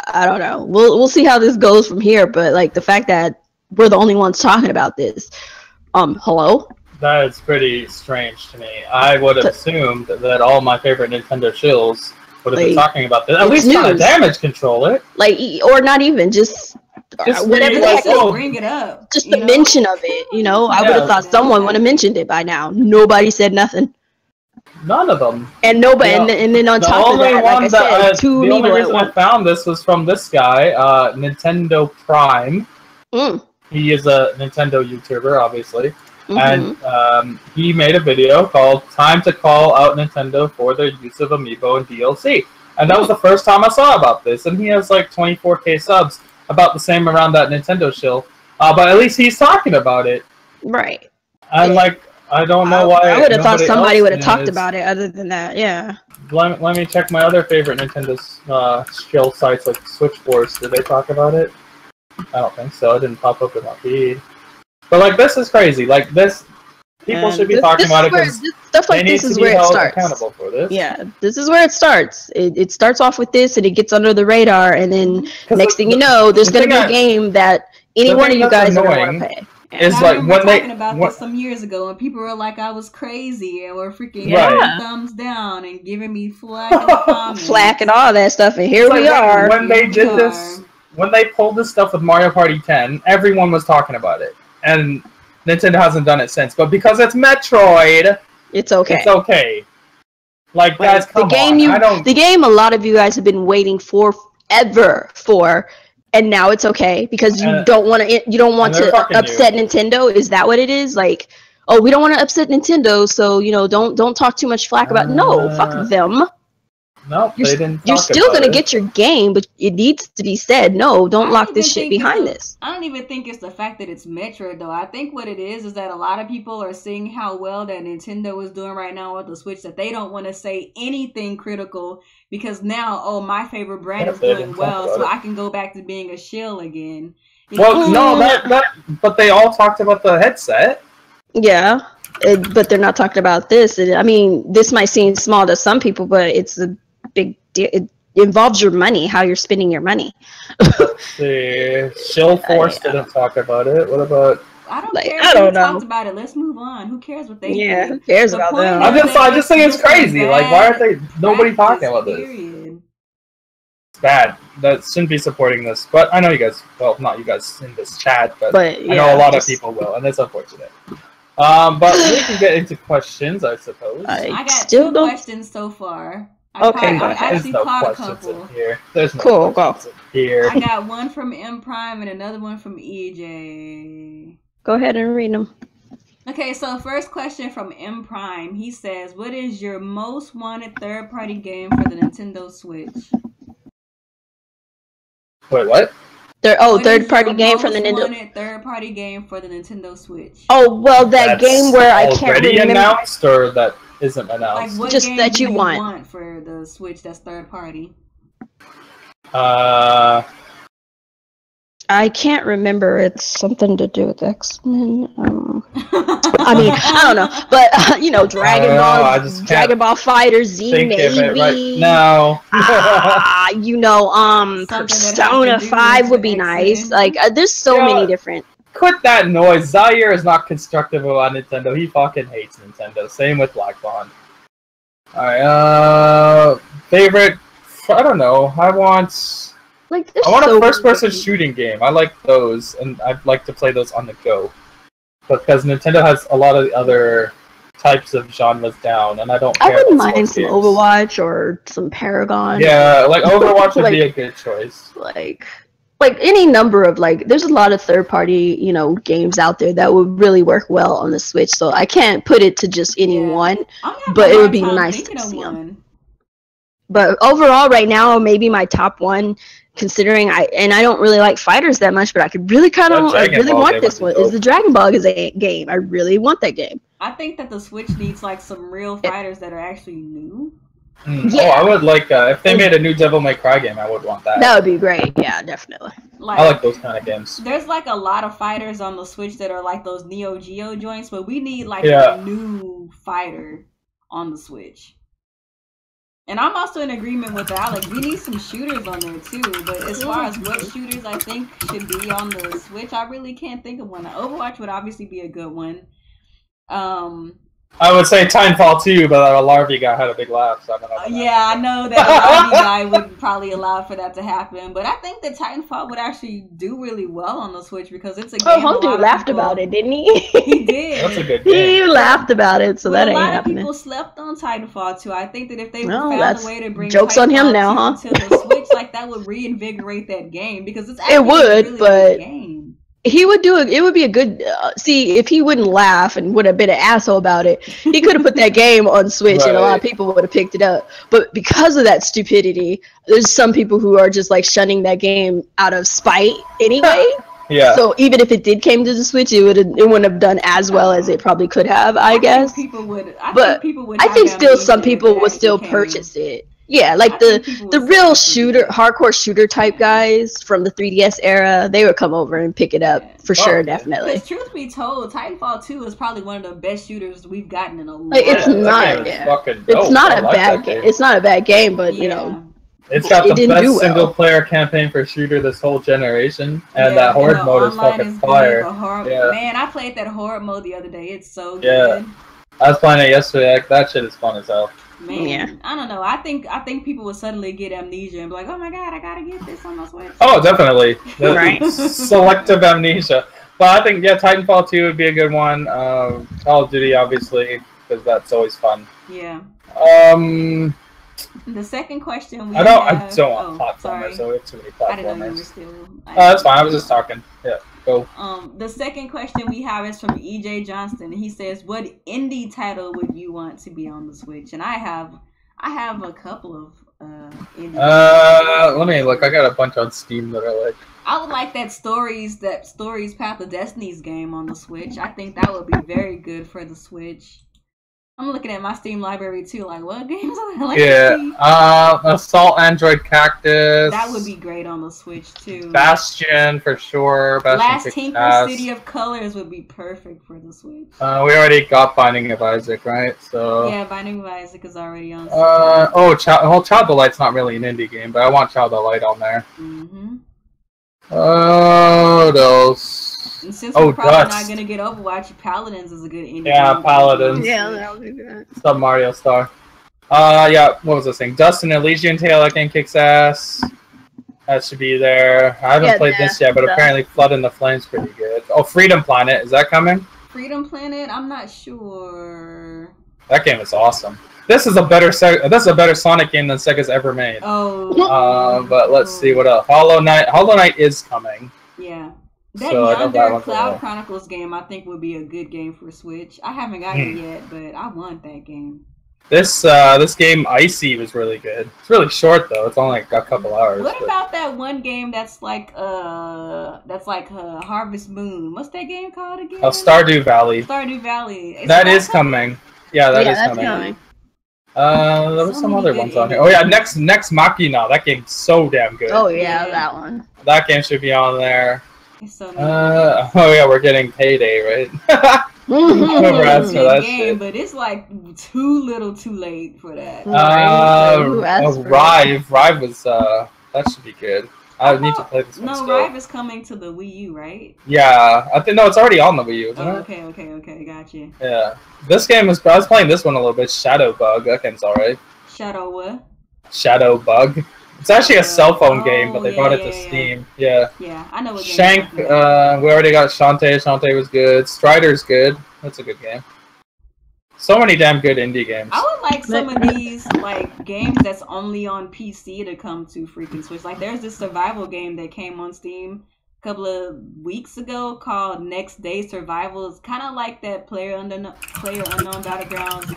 I don't know. We'll see how this goes from here. But like the fact that we're the only ones talking about this. Hello. That is pretty strange to me. I would have assumed that all my favorite Nintendo shills would have been talking about this. At least trying to damage control it. Like, or not even, just whatever the heck. Bring it up. Just the mention of it, you know? I would have thought someone would have mentioned it by now. Nobody said nothing. None of them. And nobody, and then on top of that, like I said, two Amiibo. The only reason I found this was from this guy, Nintendo Prime. He is a Nintendo YouTuber, obviously. And he made a video called "Time to Call Out Nintendo for Their Use of Amiibo and DLC," and that was the first time I saw about this. And he has like 24K subs, about the same around that Nintendo shill. But at least he's talking about it, right? And like, I don't know why. I would have thought somebody would have talked about it. Other than that, yeah. Let me check my other favorite Nintendo shill sites, like Switch Force. Did they talk about it? I don't think so. It didn't pop up in my feed. But like, this is crazy. Like this, people should be talking about it because stuff like this is where it starts. Accountable for this. Yeah, this is where it starts. It starts off with this, and it gets under the radar, and then next thing you know, there's going to be a game that any one of you guys are going to want to pay. It's like when they talking about this some years ago, and people were like, "I was crazy," and were freaking thumbs down and giving me flack in the comments, flack and all that stuff, and here we are. When they did this, when they pulled this stuff with Mario Party 10, everyone was talking about it. And Nintendo hasn't done it since, but because it's Metroid, it's okay. It's okay. Like guys, the game a lot of you guys have been waiting forever for, and now it's okay because you don't want to upset Nintendo. Is that what it is? Like, oh, we don't want to upset Nintendo, so you know, don't talk too much flack about. No, fuck them. No, they didn't. You're still gonna get your game, but it needs to be said. No, don't lock this shit behind this. I don't even think it's the fact that it's Metroid, though. I think what it is that a lot of people are seeing how well that Nintendo is doing right now with the Switch, that they don't want to say anything critical because now, oh, my favorite brand is doing well, so I can go back to being a shill again. Well, no, but they all talked about the headset. Yeah, but they're not talking about this. I mean, this might seem small to some people, but it's a big deal. It involves your money, how you're spending your money. Let's see. Shill Force didn't talk about it. What about? I don't care. I don't know. Talked about it. Let's move on. Who cares what they think? Who cares about them? I just think it's crazy. Like, why aren't nobody talking about this? It's bad. That shouldn't be supporting this. But I know you guys. Well, not you guys in this chat, but I know a lot of people will, and it's unfortunate. But we can get into questions, I suppose. I got two questions so far. I actually caught a couple. Here. There's no cool, questions here. I got one from M Prime and another one from EJ. Go ahead and read them. Okay, so first question from M Prime. He says, "What is your most wanted third-party game for the Nintendo Switch?" Wait, what? Third-party game for the Nintendo. Third-party game for the Nintendo Switch. Oh well, that's game where I can't already announced or that isn't announced. Like, what just game that do you want for the Switch that's third-party. I can't remember. It's something to do with X-Men. I mean, I don't know, but you know, Dragon Ball Fighter Z maybe. Right now. You know, Persona 5 would be nice. Like, there's so many different. Quit that noise. Zaire is not constructive about Nintendo. He fucking hates Nintendo. Same with Black Bond. Alright, favorite. I don't know. I want a first-person shooting game. I like those, and I'd like to play those on the go. Because Nintendo has a lot of the other types of genres down, and I don't care. I wouldn't mind some Overwatch or some Paragon. Yeah, like Overwatch would be a good choice. Like any number of there's a lot of third-party, you know, games out there that would really work well on the Switch. So I can't put it to just any one, but it would be nice to see them. But overall, right now, maybe my top one, considering I don't really like fighters that much, but I could really want this one, is the Dragon Ball game. I really want that game. I think that the Switch needs some real fighters that are actually new. Yeah. Oh, I would like if they made a new Devil May Cry game, I would want that. That would be great. Yeah, definitely. I like those kind of games. There's a lot of fighters on the Switch that are like those Neo Geo joints, but we need a new fighter on the Switch. And I'm also in agreement with Alex. We need some shooters on there too. But as far as what shooters I think should be on the Switch, I really can't think of one. Overwatch would obviously be a good one. I would say Titanfall 2, but a Larvae guy had a big laugh, so I don't know. Yeah, I know that a Larvae guy would probably allow for that to happen, but I think that Titanfall would actually do really well on the Switch because it's a game. Oh, Homie laughed about it, didn't he? He did. That's a good game. He laughed about it, so that ain't happening. A lot of people slept on Titanfall 2. I think that if they found a way to bring jokes Titanfall on him now, huh? to the Switch, like that would reinvigorate that game because it's actually it would, a really but. good game. He would do it. It would be a good. See, if he wouldn't laugh and would have been an asshole about it, he could have put that game on Switch, and a lot of people would have picked it up. But because of that stupidity, there's some people who are just like shunning that game out of spite anyway. Yeah. So even if it did came to the Switch, it wouldn't have done as well as it probably could have. I guess. People would. I think still some people would still purchase it. Yeah, like the real hardcore shooter type guys from the 3DS era, they would come over and pick it up for sure, definitely. Because truth be told, Titanfall 2 is probably one of the best shooters we've gotten in a long time. It's not. It's not a bad game. It's not a bad game, but you know. It's got the best single-player campaign for shooter this whole generation, and that horde mode is fucking fire. Man, I played that horde mode the other day. It's so good. Yeah, I was playing it yesterday. Like, that shit is fun as hell. Man, I don't know. I think people would suddenly get amnesia and be like, "Oh my god, I gotta get this on my Switch." Oh, definitely. Right. Selective amnesia. But I think Titanfall 2 would be a good one. Call of Duty, obviously, because that's always fun. Yeah. The second question I don't want platformers, so we have too many platformers. I didn't know you were still. That's fine. I was just talking. Yeah. Go. The second question we have is from EJ Johnston. He says, "What indie title would you want to be on the Switch?" And I have a couple of indie. Let me look. I got a bunch on Steam that I like. I would like that Stories Path of Destiny's game on the Switch. I think that would be very good for the Switch. I'm looking at my Steam library too. Like, what games are there? Like, Assault Android Cactus. That would be great on the Switch too. Bastion for sure. Last Tinker City of Colors would be perfect for the Switch. We already got Binding of Isaac, right? So. Yeah, Binding of Isaac is already on. Child Delight's not really an indie game, but I want Child Delight on there. What else? And since we're probably not gonna get Overwatch, Paladins is a good indie game. Paladins. Yeah, that would be good. Sub Mario Star. What was I saying? Dust and Elysian Tail, that game kicks ass. That should be there. I haven't played this yet, but apparently Flood in the Flames pretty good. Oh, Freedom Planet, is that coming? Freedom Planet? I'm not sure. That game is awesome. This is a better Sonic game than Sega's ever made. Oh. But let's see what else. Hollow Knight is coming. Yeah. That Yonder Cloud Chronicles game, I think, would be a good game for Switch. I haven't got it yet, but I want that game. This game, Icy, was really good. It's really short though. It's only like a couple hours. What about that one game that's like Harvest Moon? What's that game called again? Oh, Stardew Valley. Stardew Valley. That is coming. Yeah, that is coming. There was some other ones on here. Oh yeah, Next Machina. That game's so damn good. Oh yeah, that one. That game should be on there. It's so we're getting Payday, right? Whoever asked for that game, shit. But it's like too little, too late for that. Rive was that should be good. I need to play this one still. Rive is coming to the Wii U, right? Yeah, I think it's already on the Wii U, isn't it? Okay, gotcha. Yeah, this game I was playing this one a little bit. Shadow Bug, that game's alright. Shadow what? Shadow Bug. It's actually a cell phone game, but they brought it to Steam. Yeah, I know what game. Shank, we already got Shantae. Shantae was good. Strider's good. That's a good game. So many damn good indie games. I would like some of these like games that's only on PC to come to freaking Switch. Like there's this survival game that came on Steam a couple of weeks ago called Next Day Survival. It's kind of like that Player Unknown Battlegrounds.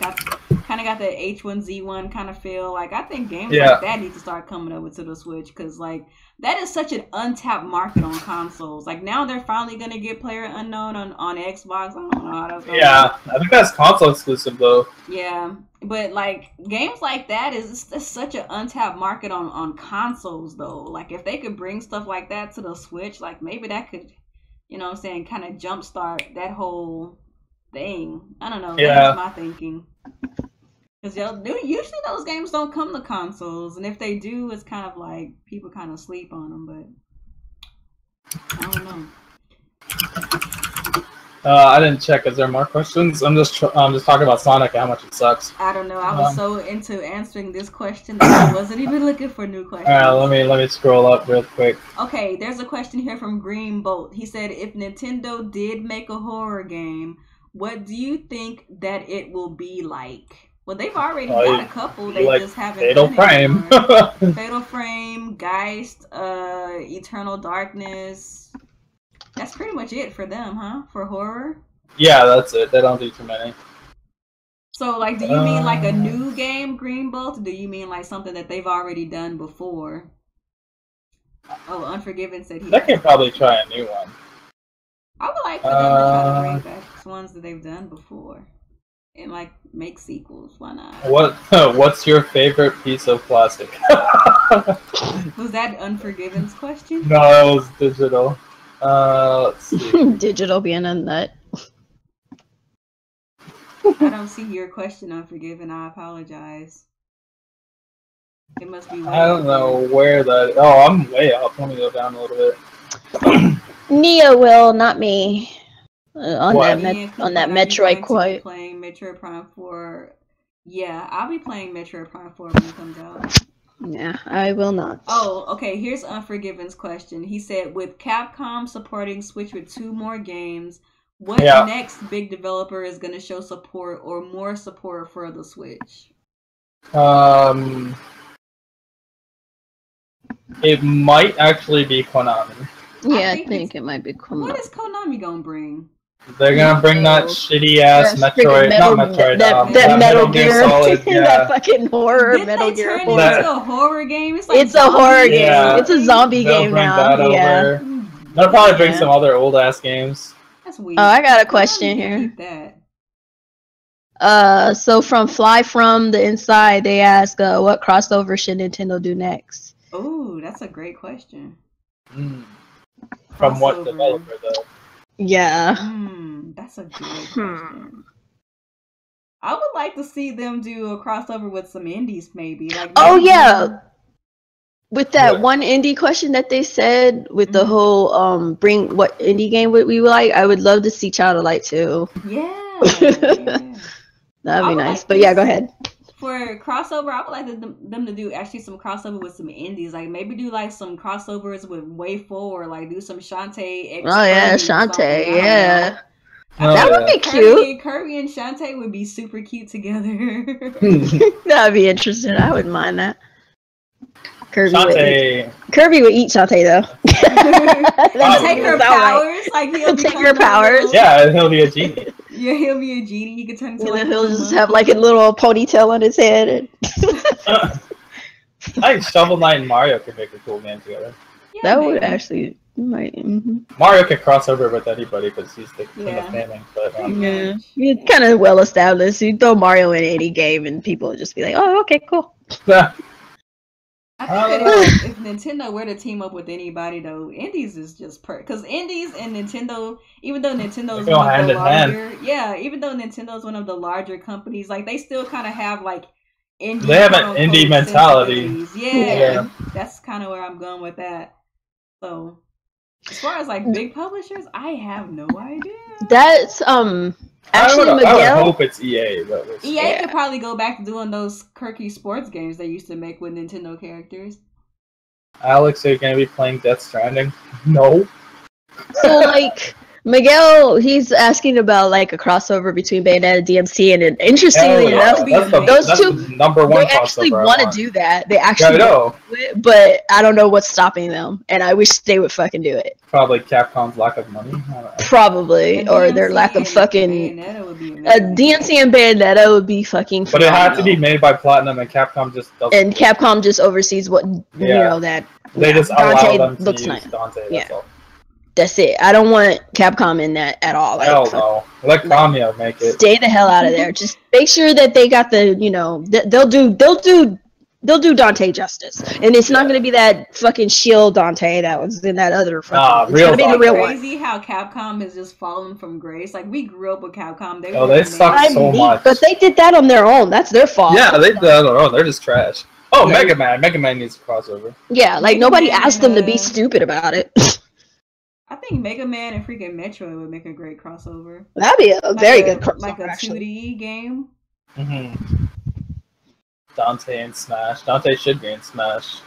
Kind of got that H1Z1 kind of feel. Like I think games like that need to start coming over to the Switch because like that is such an untapped market on consoles. Like now they're finally gonna get Player Unknown on Xbox. I don't know how that's going. Yeah, I think that's console exclusive though. Yeah, but like games like that is such an untapped market on consoles though. Like if they could bring stuff like that to the Switch, like maybe that could, you know what I'm saying, kind of jumpstart that whole thing. I don't know. Yeah. That's my thinking. Because usually those games don't come to consoles, and if they do, it's kind of like people kind of sleep on them. But I don't know. I didn't check. Is there more questions? I'm just talking about Sonic and how much it sucks. I don't know. I was so into answering this question that I wasn't even looking for new questions. All right, let me scroll up real quick. Okay, there's a question here from Green Bolt. He said, if Nintendo did make a horror game, what do you think that it will be like? Well, they've already got a couple. They like just haven't. Fatal Frame. Fatal Frame, Geist, Eternal Darkness. That's pretty much it for them, huh? For horror? Yeah, that's it. They don't do too many. So, like, do you mean like a new game, Green Bolt? Or do you mean like something that they've already done before? Oh, Unforgiven said he... They can probably try a new one. I would like for them to try to bring back ones that they've done before. And, like, make sequels. Why not? What's your favorite piece of plastic? Was that Unforgiven's question? No, that was digital. Let's see. Digital being a nut. I don't see your question, Unforgiven. I apologize. It must be. I don't know where that. Oh, I'm way up. Let me go down a little bit. Nia will, not me. On that Metroid quote. Playing Metroid Prime 4. Yeah, I'll be playing Metroid Prime 4 when it comes out. Yeah, I will not. Oh, okay. Here's Unforgiven's question. He said, with Capcom supporting Switch with 2 more games, what next big developer is going to show support or more support for the Switch? It might actually be Konami. Yeah, I think it might be Konami. What is Konami going to bring? They're gonna bring that shitty ass Metroid, not Metroid, that Metal Gear Solid, that fucking horror Metal Gear. Didn't they turn it into a horror game? It's a horror game. It's a zombie game now. Yeah. They'll probably bring some other old ass games. That's weird. Oh, I got a question here. So from Fly From the Inside, they ask, what crossover should Nintendo do next? Oh, that's a great question. From what developer though? Yeah. That's a good question. I would like to see them do a crossover with some indies, maybe. Like with that one indie question that they said, with the whole bring what indie game would we like, I would love to see Child of Light too. Yeah. That'd be nice. But yeah, go ahead. For crossover, I would like them to do actually some crossover with some indies. Like maybe do like some crossovers with Way Forward, like do some Shantae. Oh yeah, Shantae. Yeah. That would be cute. Kirby and Shantae would be super cute together. That'd be interesting. I wouldn't mind that. Kirby would eat Shantae though. Take her powers. Like he'll take her powers. Yeah, he'll be a genie. Yeah, he'll be a genie. He could turn into like he'll just have like a little ponytail on his head. I think Shovel Knight and Mario could make a cool game together. Yeah, that would actually might. Mario could cross over with anybody because he's the king of faming. But he's kind of well established. You throw Mario in any game, and people would just be like, "Oh, okay, cool." I think that if Nintendo were to team up with anybody, though, indies is just because indies and Nintendo, even though Nintendo's one of the larger, even though Nintendo's one of the larger companies, like they still kind of have like indie. They have an indie mentality. Yeah, that's kind of where I'm going with that. So, as far as like big publishers, I have no idea. That's actually Miguel. I would hope it's EA. But EA could probably go back to doing those quirky sports games they used to make with Nintendo characters. Alex, are you gonna be playing Death Stranding? No. So like Miguel, he's asking about like a crossover between Bayonetta and DMC, and interestingly enough, those two number one. They actually want to do that. They actually do it, but I don't know what's stopping them, and I wish they would fucking do it. Probably Capcom's lack of money. Probably, or their lack of fucking. DMC and Bayonetta would be fucking. But it had to be made by Platinum, and Capcom just doesn't. And Capcom just oversees what you know that. They just allow them to use Dante. That's all. That's it. I don't want Capcom in that at all. Like, hell no. Let Kamiya make it. Stay the hell out of there. Just make sure that they got the, they'll do they'll do Dante justice, and it's not gonna be that fucking shield Dante that was in that other fucking. Real it's gonna be the real one. Crazy how Capcom has just fallen from grace. Like, we grew up with Capcom. They suck so much. But they did that on their own. That's their fault. Yeah, they did that on their own. They're just trash. Oh, yeah. Mega Man. Mega Man needs a crossover. Yeah, like nobody asked them to be stupid about it. I think Mega Man and freaking Metroid would make a great crossover. That'd be a very good crossover, like a 2D game. Mm-hmm. Dante and Smash. Dante should be in Smash.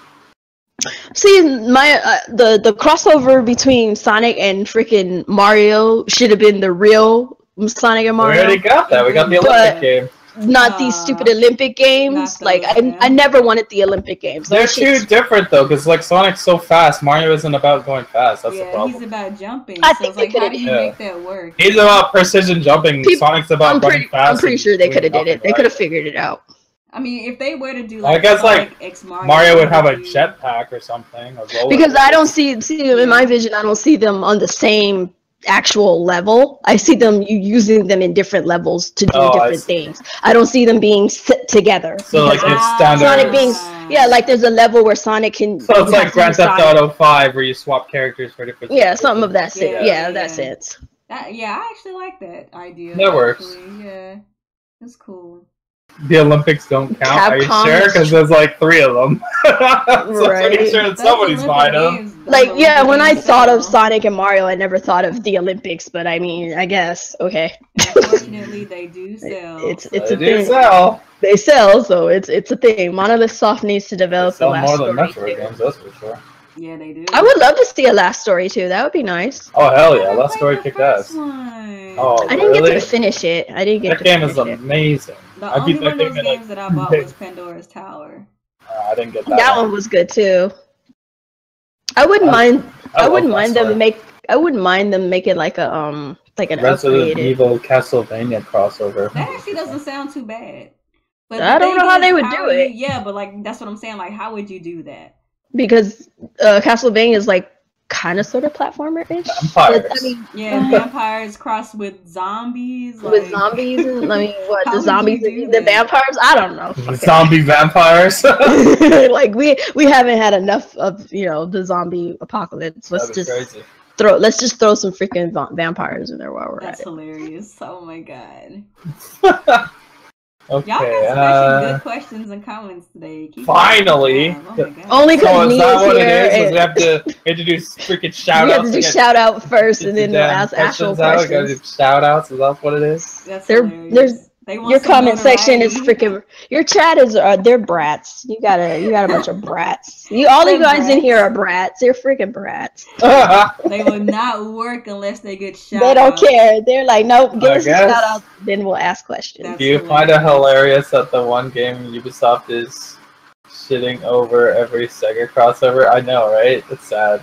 See, my the crossover between Sonic and freaking Mario should have been the real Sonic and Mario. We already got that. We got the Olympic game. Not these stupid Olympic games. Like I never wanted the Olympic games. They're too different though, because like Sonic's so fast. Mario isn't about going fast. That's the problem. He's about jumping. I think they could have make that work. He's about precision jumping. Sonic's about running fast. I'm pretty sure they could have did it. They could have figured it out. I mean, if they were to do like, I guess like Mario would have a jetpack or something. Because I don't see in my vision, I don't see them on the same actual level. I see them using them in different levels to do different things. I don't see them being set together. So like it's standard. Sonic being like there's a level where Sonic can. So it's like Grand Theft Auto 5 where you swap characters for different. Yeah, something of that sense. Yeah, that sense. Yeah, I actually like that idea. That works. Yeah, that's cool. The Olympics don't count. Are you sure? Because there's like 3 of them. So I'm pretty sure that somebody's buying them. Like, yeah, when I thought of Sonic and Mario, I never thought of the Olympics. But I mean, I guess Unfortunately, they do sell. It's a thing. They sell, so it's a thing. Monolith Soft needs to develop the last more than story Metroid games, that's for sure. Yeah, they do. I would love to see a last story too. That would be nice. Oh hell yeah, last story kicked ass. Oh, I didn't get to finish it. That game is amazing. The only one of those games that I bought was Pandora's Tower. I didnn't get that. That one was good too. I wouldn't mind. I wouldn't mind them make. I wouldn't mind them making like a like an Resident Evil Castlevania crossover. That actually doesn't sound too bad. But I don't know how they would do it. Yeah, but like that's what I'm saying. Like, how would you do that? Because Castlevania is like kind of sort of platformer-ish. Vampires. I mean, vampires crossed with zombies. With zombies, and I mean, what the zombies, the vampires? I don't know. Zombie vampires. Like we haven't had enough of the zombie apocalypse. Let's just throw some freaking vampires in there while we're at it. That's hilarious. Oh my god. Okay, y'all got some good questions and comments today. Finally! Only because is that what it is? We have to introduce freaking shout outs. We have to do shout out first and then we'll ask actual questions. Gotta do shout outs, is that what it is? That's hilarious. Your comment section is freaking. Your chat is they're brats. You got a bunch of brats. All you guys in here are brats. They're freaking brats. They will not work unless they get shout out. They don't care. They're like, nope, give us a shout out, then we'll ask questions. Do you find it hilarious that the one game Ubisoft is shitting over every Sega crossover? I know, right? It's sad.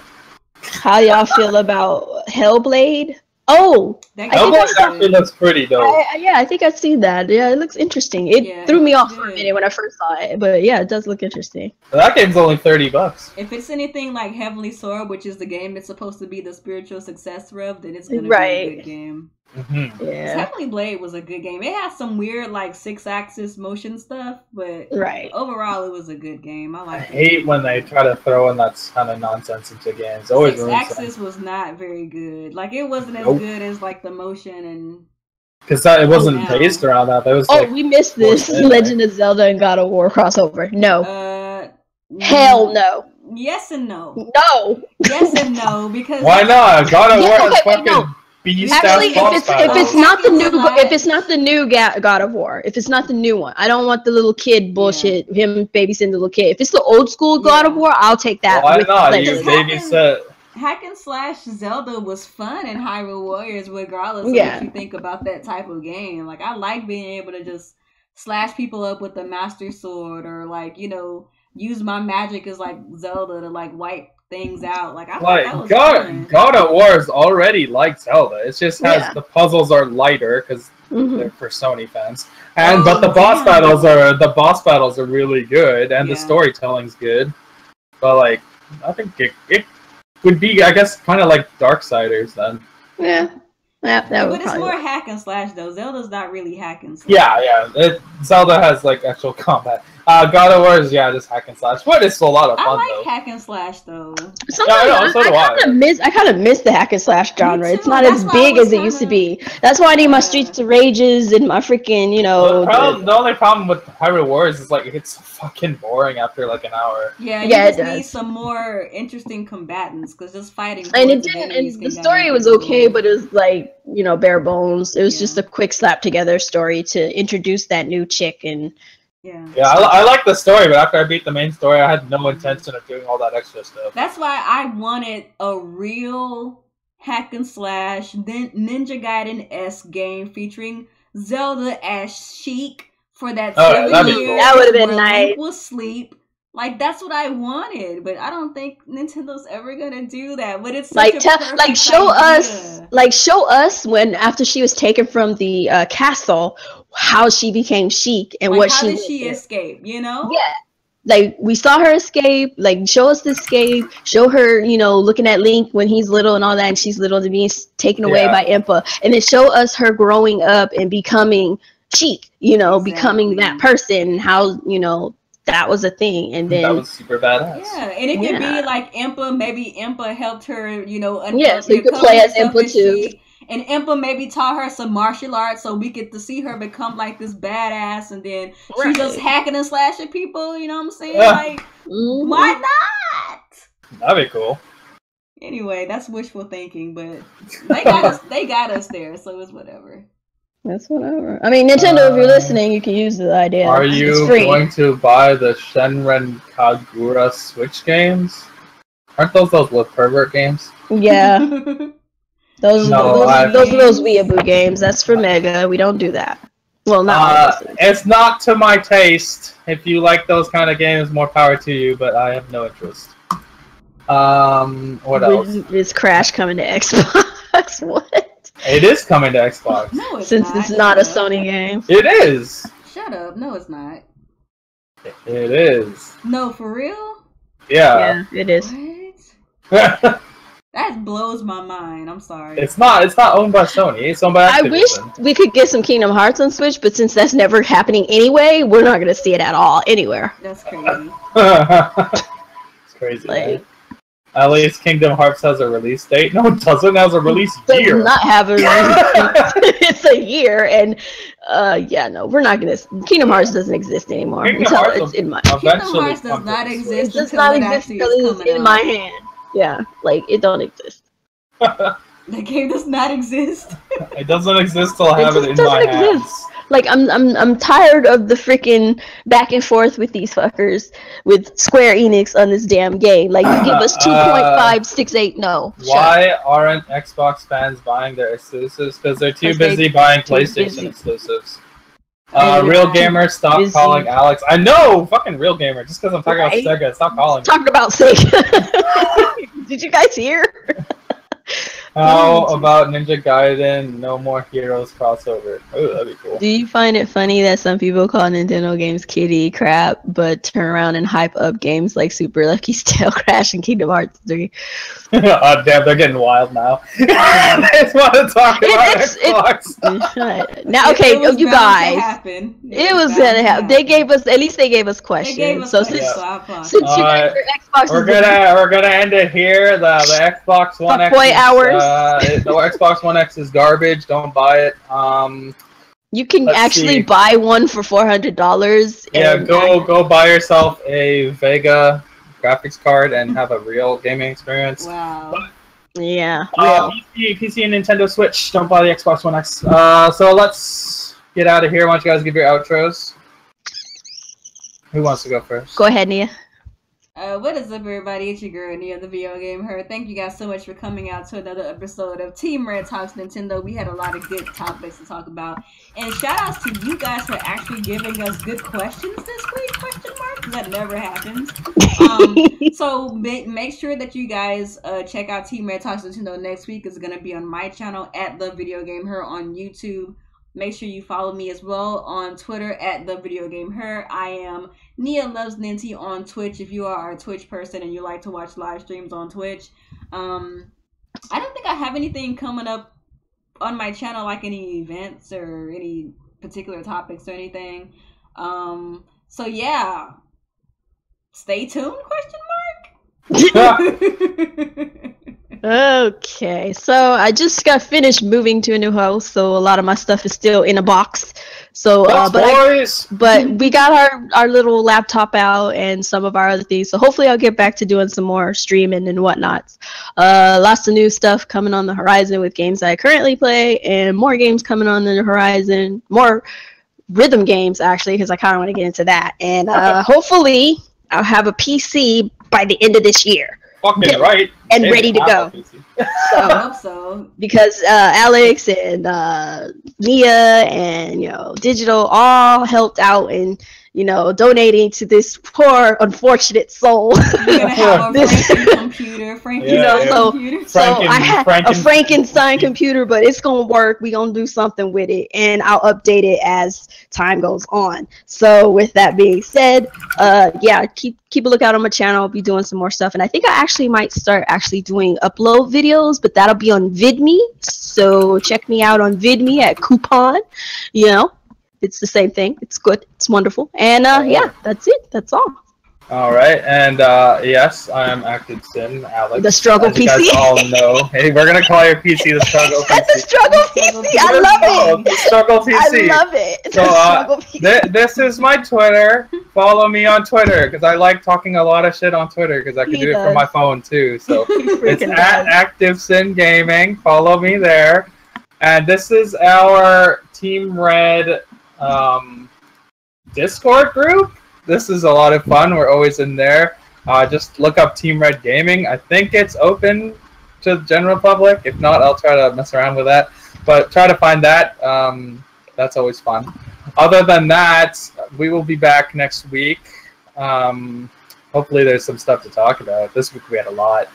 How y'all feel about Hellblade? Oh, Hellblade actually looks pretty dope. I think I've seen that. Yeah, it looks interesting. It threw me off for a minute when I first saw it, but yeah, it does look interesting. That game's only $30. If it's anything like Heavenly Sword, which is the game that's supposed to be the spiritual successor of, then it's gonna be a good game. Mm-hmm. Yeah, Heavenly Blade was a good game. It has some weird like 6-axis motion stuff, but overall it was a good game. I hate when they try to throw in that kind of nonsense into games. Always 6-axis was not very good. Like it wasn't as good as like the motion and because it wasn't based around that. That was we missed this Legend of Zelda and God of War crossover. No, hell no. Yes and no. No. Yes and no because why not? God of War is fucking. Actually, if it's not the new God of War, if it's not the new one, I don't want the little kid bullshit. Him babysitting the little kid. If it's the old school God of War, I'll take that. Why not? You babysit. Hack and slash Zelda was fun in Hyrule Warriors, regardless of what you think about that type of game. Like I like being able to just slash people up with the Master Sword, or like use my magic as like Zelda to like wipe things out. Like God of War is already like Zelda. It just has the puzzles are lighter because they're for Sony fans, but the boss battles are really good and the storytelling's good. But like I think it would be, I guess, kind of like Darksiders then. Yeah. That but it's more hack and slash though. Zelda's not really hack and slash. Yeah. Zelda has like actual combat. God of War is just hack and slash, but it's a lot of fun I like though. hack and slash though. Sometimes I kind of miss the hack and slash genre. It's not as big as it used to be. That's why I need my Streets of Rages and my freaking, The only problem with Hyrule Wars is like it's fucking boring after like an hour. Yeah, it needs some more interesting combatants because just fighting. And the story was okay, but it was like bare bones. It was just a quick slap together story to introduce that new chick and. Yeah, I like the story, but after I beat the main story, I had no intention of doing all that extra stuff. That's why I wanted a real hack and slash Ninja Gaiden-esque game featuring Zelda as Sheik for that 7 years. Cool. That would have been nice. Link will sleep. Like that's what I wanted, but I don't think Nintendo's ever gonna do that. But it's such show us when after she was taken from the castle, how she became Sheik and what how did she escape? Yeah, like we saw her escape. Like show us the escape. Show her, looking at Link when he's little and all that, and she's little to being taken away by Impa, and then show us her growing up and becoming Sheik. Becoming that person. How that was a thing, and then that was super badass. Yeah, and it could be like Impa. Maybe Impa helped her, so you could play as Impa too. And Impa maybe taught her some martial arts, so we get to see her become like this badass, and then she's just hacking and slashing people. You know what I'm saying? Like, why not? That'd be cool. Anyway, that's wishful thinking, but they got us. They got us there, so it's whatever. That's whatever. I mean, Nintendo, if you're listening, you can use the idea. Are you going to buy the Shenren Kagura Switch games? Aren't those with pervert games? Yeah. Those are those weeaboo games. That's for Mega. We don't do that. Well, not it's not to my taste. If you like those kind of games, more power to you, but I have no interest. What else? Is Crash coming to Xbox? What? It is coming to Xbox. No, it's not a Sony game. It is. Shut up. No, it's not. It is. No, for real? Yeah. Yeah, it is. What? That blows my mind. I'm sorry. It's not owned by Sony. It's owned by Activision. I wish we could get some Kingdom Hearts on Switch, but since that's never happening anyway, we're not going to see it at all anywhere. That's crazy. It's crazy. Right? At least Kingdom Hearts has a release date. No, it doesn't. It has a release year. Does not have a release. It's a year, and no, we're not gonna. Kingdom Hearts doesn't exist anymore until it's in my. Kingdom Hearts does not exist. It does not exist until it's in my hand. Yeah, like it don't exist. The game does not exist. It doesn't exist till I have it in my hands. Like I'm tired of the freaking back and forth with these fuckers with Square Enix on this damn game. Like you give us 2.568. No. Why aren't Xbox fans buying their exclusives? Because they're too busy buying PlayStation exclusives. Real Gamer, stop calling Alex. I know, fucking Real Gamer. Just because I'm talking about Sega, stop calling. Talking about Sega. Did you guys hear? How about Ninja Gaiden No More Heroes crossover? Oh, that'd be cool. Do you find it funny that some people call Nintendo games kiddie crap, but turn around and hype up games like Super Lucky Tail Crash and Kingdom Hearts 3? Oh, damn, they're getting wild now. I just want to talk about Xbox. Now, okay, you guys. It was gonna happen. They gave us, at least they gave us questions. They gave us questions. Since you guys are Xbox, we're gonna end it here. The Xbox One X. Hours. The Xbox One X is garbage. Don't buy it. You can actually buy one for $400. Yeah, go buy yourself a Vega graphics card and have a real gaming experience. Wow. Yeah. PC and Nintendo Switch. Don't buy the Xbox One X. So let's get out of here. Why don't you guys give your outros? Who wants to go first? Go ahead, Nia. What is up, everybody? It's your girl, Nia, TheVideoGamHer. Thank you guys so much for coming out to another episode of Team Red Talks Nintendo. We had a lot of good topics to talk about. And shout outs to you guys for actually giving us good questions this week, because that never happens. So make sure that you guys check out Team Red Talks Nintendo next week. It's going to be on my channel at TheVideoGamHer on YouTube. Make sure you follow me as well on Twitter at TheVideoGamHer. I am Nia Loves Ninty on Twitch if you are a Twitch person and you like to watch live streams on Twitch. I don't think I have anything coming up on my channel, like any events or any particular topics or anything. So yeah, stay tuned? ? Okay, so I just got finished moving to a new house, so a lot of my stuff is still in a box. So, but we got our little laptop out and some of our other things. So hopefully I'll get back to doing some more streaming and whatnot. Lots of new stuff coming on the horizon with games I currently play, and more games coming on the horizon. More rhythm games actually, because I kind of want to get into that. And hopefully I'll have a PC by the end of this year. Fucking right. And ready to go. I hope so. Because Alex and Mia and Digital all helped out in donating to this poor unfortunate soul. You're gonna have a Franken computer, computer. So I had a Frankenstein computer, but it's gonna work. We're gonna do something with it, and I'll update it as time goes on. So with that being said, yeah, keep a lookout on my channel. I'll be doing some more stuff, and I think I actually might start doing upload videos, but that'll be on VidMe. So check me out on VidMe at Coupon. It's the same thing. It's good. It's wonderful. And yeah, that's it. That's all. All right, and yes, I am Active Sin, Alex. The Struggle as PC. You guys all know. Hey, we're gonna call your PC the Struggle PC. The Struggle PC. I love it. The Struggle PC. I love it. So this is my Twitter. Follow me on Twitter because I like talking a lot of shit on Twitter because I can do it from my phone too. So it's at Active Sin Gaming. Follow me there. And this is our Team Red Discord group. This is a lot of fun. We're always in there. Just look up Team Red Gaming. I think it's open to the general public. If not, I'll try to mess around with that. But try to find that. That's always fun. Other than that, we will be back next week. Hopefully there's some stuff to talk about. This week we had a lot.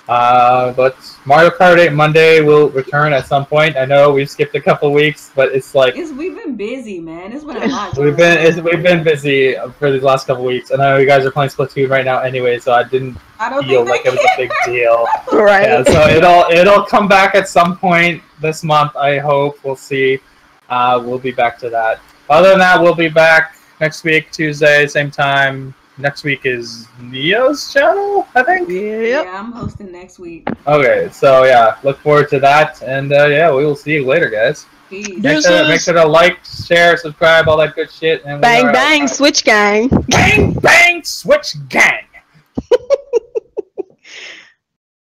But Mario Kart 8 Monday will return at some point. I know we've skipped a couple weeks, but it's like we've been busy, man. It's been a lot. We've been busy for these last couple weeks. I know you guys are playing Splatoon right now anyway, so I didn't feel like it was a big deal. Right. Yeah, so it'll come back at some point this month. I hope. We'll see. We'll be back to that. Other than that, we'll be back next week, Tuesday, same time. Next week is Neo's channel, I think? Yeah, I'm hosting next week. Okay, so yeah, look forward to that. And yeah, we will see you later, guys. Peace. Make sure to like, share, subscribe, all that good shit. And bang, bang, Switch Gang. Bang, bang, Switch Gang.